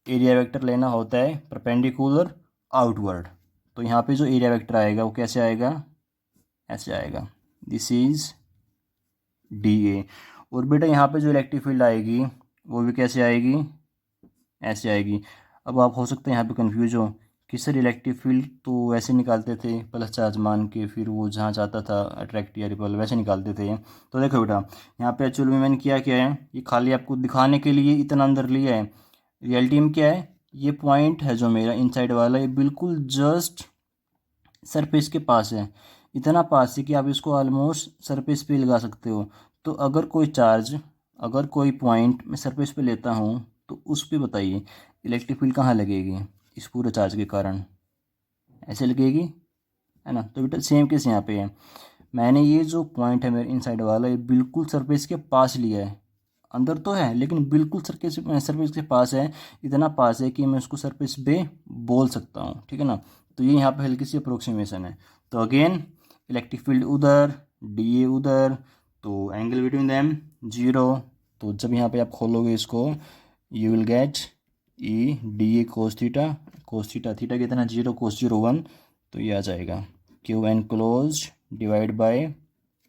A: एरिया वेक्टर लेना होता है परपेंडिकुलर आउटवर्ड। तो यहाँ पे जो एरिया वेक्टर आएगा वो कैसे आएगा, ऐसे आएगा, दिस इज डी ए। और बेटा यहाँ पे जो इलेक्ट्रिक फील्ड आएगी वो भी कैसे आएगी, ऐसे आएगी। अब आप हो सकते हैं यहाँ पे कंफ्यूज हो कि सर इलेक्ट्रिक फील्ड तो वैसे निकालते थे प्लस चार्ज मान के, फिर वो जहाँ चाहता था अट्रैक्ट या रिपल वैसे निकालते थे। तो देखो बेटा यहाँ पे एक्चुअल में मैंने क्या है, ये खाली आपको दिखाने के लिए इतना अंदर लिया है। रियलिटी में क्या है, ये पॉइंट है जो मेरा इनसाइड वाला, ये बिल्कुल जस्ट सरफेस के पास है, इतना पास है कि आप इसको ऑलमोस्ट सरफेस पे लगा सकते हो। तो अगर कोई चार्ज, अगर कोई पॉइंट मैं सरफेस पे लेता हूँ तो उस पर बताइए इलेक्ट्रिक फील्ड कहाँ लगेगी, इस पूरे चार्ज के कारण ऐसे लगेगी, है ना। तो बेटा सेम केस यहाँ पे है, मैंने ये जो पॉइंट है मेरे इनसाइड वाला, ये बिल्कुल सरफेस के पास लिया है, अंदर तो है लेकिन बिल्कुल सरफेस के पास है, इतना पास है कि मैं उसको सरफेस पे बोल सकता हूँ, ठीक है ना। तो ये यहाँ पे हल्की सी अप्रोक्सीमेशन है। तो अगेन इलेक्ट्रिक फील्ड उधर, डी ए उधर, तो एंगल बिटवीन देम जीरो। तो जब यहाँ पे आप खोलोगे इसको, you will get E D A cos theta, theta कितना जीरो, कोस जीरो 1, तो ये आ जाएगा Q enclosed divide by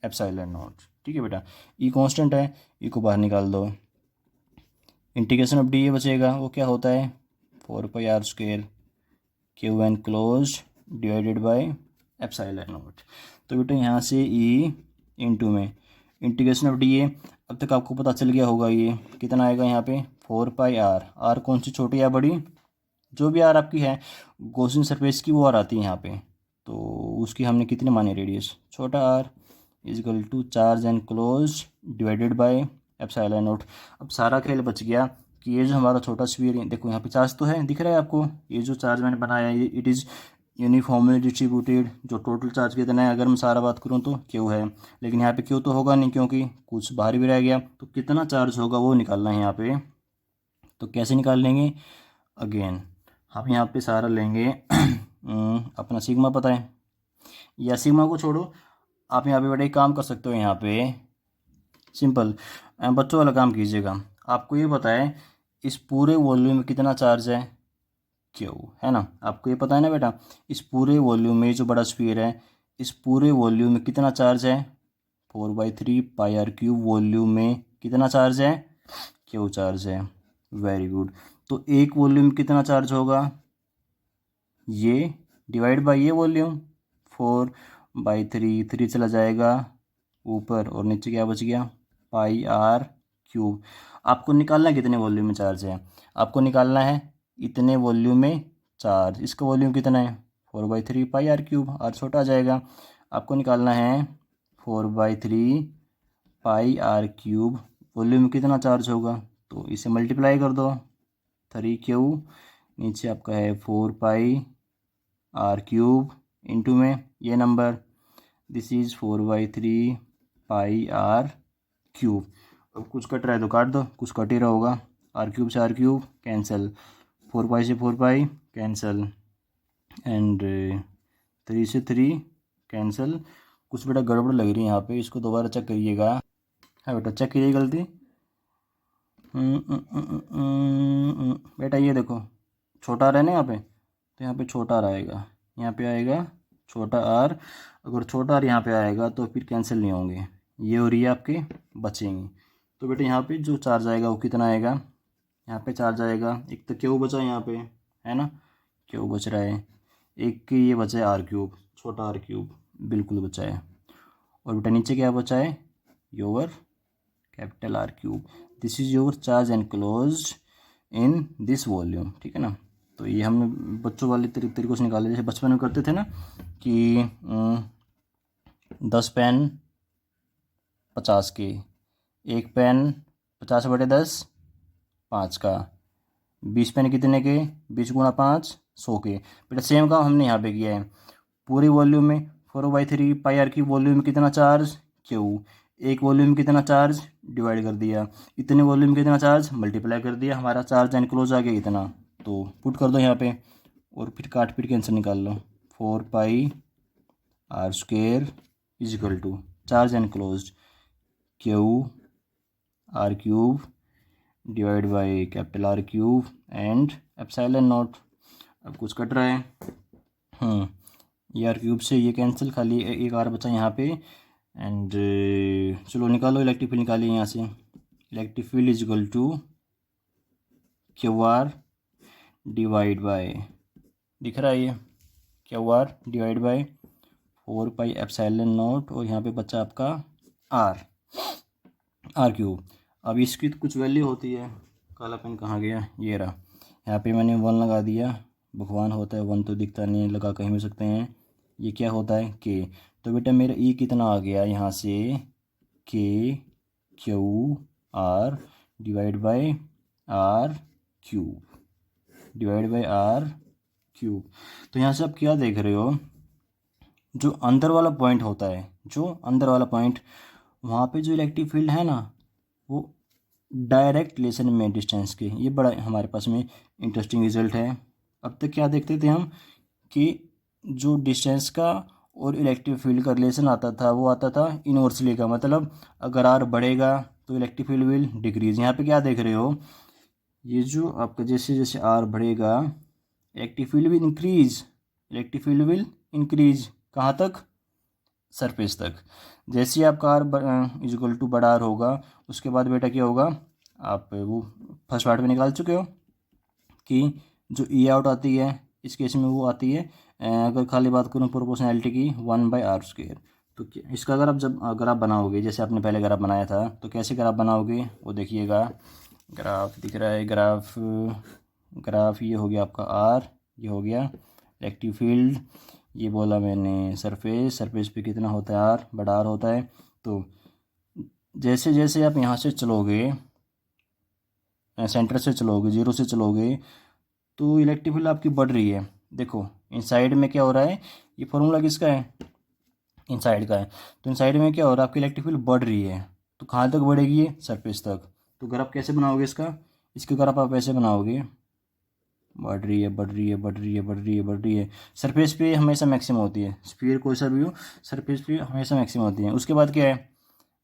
A: epsilon naught. ठीक है बेटा, ई कांस्टेंट है, ई को बाहर निकाल दो, इंटीग्रेशन ऑफ डी ए बचेगा, वो क्या होता है 4πr² Q enclosed divided by epsilon naught. तो बेटा यहाँ से ई इंटू में इंटीग्रेशन ऑफ डी ए, अब तक आपको पता चल गया होगा ये कितना आएगा यहाँ पे 4πr, आर कौन सी छोटी या बड़ी, जो भी आर आपकी है गॉसियन सरफेस की वो आर आती है यहाँ पे, तो उसकी हमने कितने माने रेडियस, छोटा R is equal to charge enclosed divided by epsilon naught. अब सारा खेल बच गया कि ये जो हमारा छोटा स्फीयर है, देखो यहाँ पे चार्ज तो है, दिख रहा है आपको, ये जो चार्ज मैंने बनाया है इट इज़ यूनिफॉर्मली डिस्ट्रीब्यूटेड। जो टोटल चार्ज कितना है अगर मैं सारा बात करूँ तो क्यू है, लेकिन यहाँ पे क्यू तो होगा नहीं क्योंकि कुछ बाहर भी रह गया, तो कितना चार्ज होगा वो निकालना है यहाँ पे। तो कैसे निकाल लेंगे, अगेन आप यहाँ पे सारा लेंगे अपना सिग्मा पता है, या सिग्मा को छोड़ो, आप यहाँ पे बड़ा एक काम कर सकते हो, यहाँ पे सिंपल बच्चों वाला काम कीजिएगा। आपको ये पता है इस पूरे वॉल्यूम में कितना चार्ज है, क्यू, है ना, आपको ये पता है ना बेटा, इस पूरे वॉल्यूम में जो बड़ा स्फीयर है, इस पूरे वॉल्यूम में कितना चार्ज है 4/3 पाई आर क्यूब वॉल्यूम में कितना चार्ज है, क्यू चार्ज है। Very good. तो एक वॉल्यूम कितना चार्ज होगा, ये डिवाइड बाई ये वॉल्यूम, 4/3, 3 चला जाएगा ऊपर और नीचे क्या बच गया, पाई आर क्यूब। आपको निकालना है कितने वॉल्यूम में चार्ज है, आपको निकालना है इतने वॉल्यूम में चार्ज। इसका वॉल्यूम कितना है, 4/3 पाई आर क्यूब, आर छोटा आ जाएगा। आपको निकालना है 4/3 पाई आर क्यूब, वॉल्यूम में कितना चार्ज होगा, तो इसे मल्टीप्लाई कर दो, 3Q, नीचे आपका है 4 पाई आर क्यूब इंटू में ये number, this is 4/3 pi R cube. अब कुछ कट रहा है तो काट दो, कुछ कट ही रहा होगा, आर क्यूब से आर क्यूब कैंसिल, 4 पाई से 4 पाई कैंसिल, एंड 3 से 3 कैंसिल। कुछ बेटा गड़बड़ लग रही है यहाँ पे, इसको दोबारा चेक करिएगा। हाँ बेटा चेक करिए गलती। बेटा ये देखो छोटा आ रहा है ना यहाँ पे, तो यहाँ पे छोटा रहेगा, यहाँ पे आएगा छोटा आर। अगर छोटा आर यहाँ पे आएगा तो फिर कैंसिल नहीं होंगे, ये और ये आपके बचेंगे। तो बेटा यहाँ पे जो चार्ज आएगा वो कितना आएगा, यहाँ पे चार्ज आएगा, एक तो क्यू बचा यहाँ पे है ना, क्यू बच रहा है, एक ये बचा है आर क्यूब, छोटा आर क्यूब बिल्कुल बचा है, और बेटा नीचे क्या बचा है, your capital R cube. This is your charge enclosed in this volume, ठीक है ना। तो ये हमने बच्चों वाले तरीकों से निकाले, जैसे बचपन में करते थे ना कि 10 पेन 50 के, एक पेन 50/10 5 का, 20 पेन कितने के, 20 × 5 100 के। बेटा सेम काम हमने यहाँ पे किया है, पूरी वॉल्यूम में 4/3 पाई आर की वॉल्यूम में कितना चार्ज, क्यू, एक वॉल्यूम कितना चार्ज डिवाइड कर दिया, इतने वॉल्यूम कितना चार्ज मल्टीप्लाई कर दिया, हमारा चार्ज एनक्लोज आ गया इतना। तो पुट कर दो यहाँ पे और फिर काट पीट के आंसर निकाल लो, 4 pi R square is equal to charge enclose Q R cube divide by capital R cube and epsilon naught. अब कुछ कट रहा है, ये आर क्यूब से ये कैंसिल, खाली एक आर बचा यहाँ पे, एंड चलो निकालो, इलेक्ट्रिक फील्ड निकालिए यहाँ से। Electric field is equal to Q R divide by, दिख रहा है ये, Q R divide by 4 pi epsilon naught, और यहाँ पे बचा आपका आर क्यूब। अब इसकी तो कुछ वैल्यू होती है, काला पेन कहाँ गया, ये रहा, यहाँ पे मैंने 1 लगा दिया, भगवान होता है 1 तो दिखता नहीं है, लगा कहीं भी सकते हैं, ये क्या होता है के। तो बेटा मेरा ई कितना आ गया यहाँ से, K Q R divide by R cube, divide by R cube. तो यहाँ से आप क्या देख रहे हो, जो अंदर वाला पॉइंट होता है, जो अंदर वाला पॉइंट, वहाँ पे जो इलेक्ट्रिक फील्ड है ना वो डायरेक्ट रिलेशन में डिस्टेंस के, ये बड़ा हमारे पास में इंटरेस्टिंग रिजल्ट है। अब तक क्या देखते थे हम कि जो डिस्टेंस का और इलेक्ट्रिक फील्ड का रिलेशन आता था वो आता था इनवर्सली का, मतलब अगर आर बढ़ेगा तो इलेक्ट्रिक फील्ड विल डिक्रीज। यहाँ पे क्या देख रहे हो, ये जो आपका जैसे जैसे आर बढ़ेगा electric field will increase, electric field will increase कहाँ तक, सरफेस तक। जैसे ही आपका आर इज इक्वल टू बड़ा आर होगा उसके बाद बेटा क्या होगा, आप वो फर्स्ट पार्ट में निकाल चुके हो कि जो ई आउट आती है इस केस में वो आती है, अगर खाली बात करूँ प्रोपोर्शनैलिटी की 1/r²। तो इसका अगर आप बनाओगे, जैसे आपने पहले ग्राफ बनाया था, तो कैसे ग्राफ बनाओगे वो देखिएगा। ग्राफ दिख रहा है, ग्राफ ये हो गया आपका आर, ये हो गया इलेक्ट्रिक फील्ड, ये बोला मैंने सरफेस पे कितना होता है आर, बड़ा आर होता है। तो जैसे जैसे आप यहाँ से चलोगे, सेंटर से चलोगे, 0 से चलोगे, तो इलेक्ट्रिक फील्ड आपकी बढ़ रही है। देखो इनसाइड में क्या हो रहा है, ये फॉर्मूला किसका है, इनसाइड का है। तो इनसाइड में क्या हो रहा है, आपकी इलेक्ट्रिक फील्ड बढ़ रही है, तो कहाँ तक बढ़ेगी, ये सरफेस तक। तो ग्राफ कैसे बनाओगे इसके ग्राफ आप ऐसे बनाओगे, बढ़ रही है बढ़ रही है बढ़ रही है बढ़ रही है बढ़ रही है, सरफेस पे हमेशा मैक्सिमम होती है, स्फीयर कोई सा भी हो सरफेस पे हमेशा मैक्सिमम होती है। उसके बाद क्या है,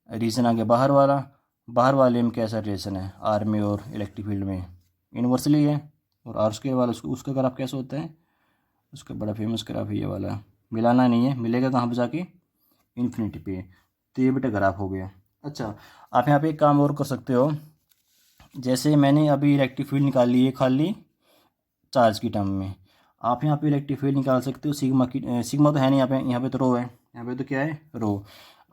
A: रीजन आ गया बाहर वाला, बाहर वाले में कैसा रिलेशन है आर में और इलेक्ट्रिक फील्ड में, इनवर्सली है। और आर स्क्वायर वाला उसका ग्राफ कैसे होता है, उसका बड़ा फेमस ग्राफ है ये वाला, मिलाना नहीं है, मिलेगा कहाँ पर जाके, इन्फिनिटी पे। तो ये बेटा ग्राफ हो गया। अच्छा, आप यहाँ पे एक काम और कर सकते हो, जैसे मैंने अभी इलेक्ट्रिक फील्ड निकाल ली है खाली चार्ज की टर्म में, आप यहाँ पे इलेक्ट्रिक फील्ड निकाल सकते हो सिग्मा की, सिग्मा तो है नहीं यहाँ पे तो रो है, यहाँ पे तो क्या है, रो।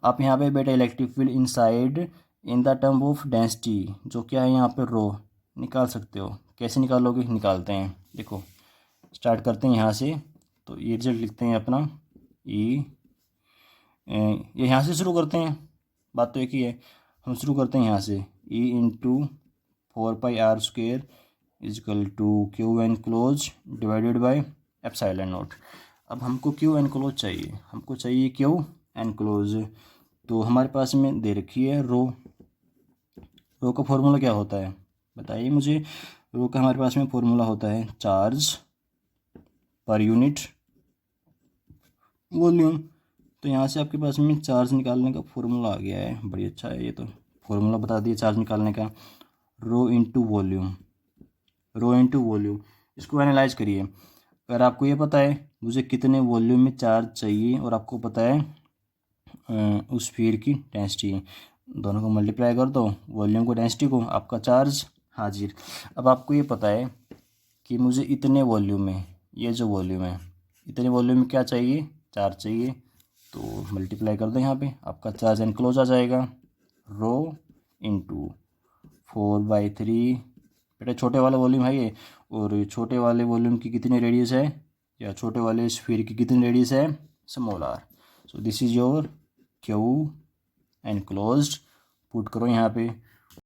A: आप यहाँ पे बेटा electric field inside in the term of density, जो क्या है यहाँ पे रो, निकाल सकते हो। कैसे निकालोगे, निकालते हैं, देखो स्टार्ट करते हैं यहाँ से। तो ये रिजल्ट लिखते हैं अपना ई, ये यहाँ से शुरू करते हैं, बात तो एक ही है। हम शुरू करते हैं यहाँ से, E into 4πr² is equal to Q enclosed divided by epsilon naught. अब हमको क्यू एन क्लोज चाहिए, हमको चाहिए क्यू एन क्लोज। तो हमारे पास में दे रखी है रो, रो का फॉर्मूला क्या होता है बताइए मुझे। रो का हमारे पास में फॉर्मूला होता है चार्ज पर यूनिट वॉल्यूम। तो यहाँ से आपके पास में चार्ज निकालने का फॉर्मूला आ गया है, बड़ी अच्छा है ये तो, फॉर्मूला बता दिया चार्ज निकालने का, rho into volume, rho into volume. इसको एनालाइज करिए, अगर आपको ये पता है मुझे कितने वॉल्यूम में चार्ज चाहिए और आपको पता है उस स्फीयर की डेंसिटी, दोनों को मल्टीप्लाई कर दो, वॉल्यूम को डेंसिटी को, आपका चार्ज हाजिर। अब आपको ये पता है कि मुझे इतने वॉल्यूम में, ये जो वॉल्यूम है इतने वॉल्यूम में क्या चाहिए, चार्ज चाहिए, तो मल्टीप्लाई कर दें यहाँ पे, आपका चार्ज एनक्लोज आ जाएगा, रो इंटू 4/3। बेटा छोटे वाला वॉल्यूम है ये, और छोटे वाले वॉल्यूम की कितनी रेडियस है, या छोटे वाले स्फीयर की कितनी रेडियस है, small R. So this is your Q enclosed, put करो यहाँ पे।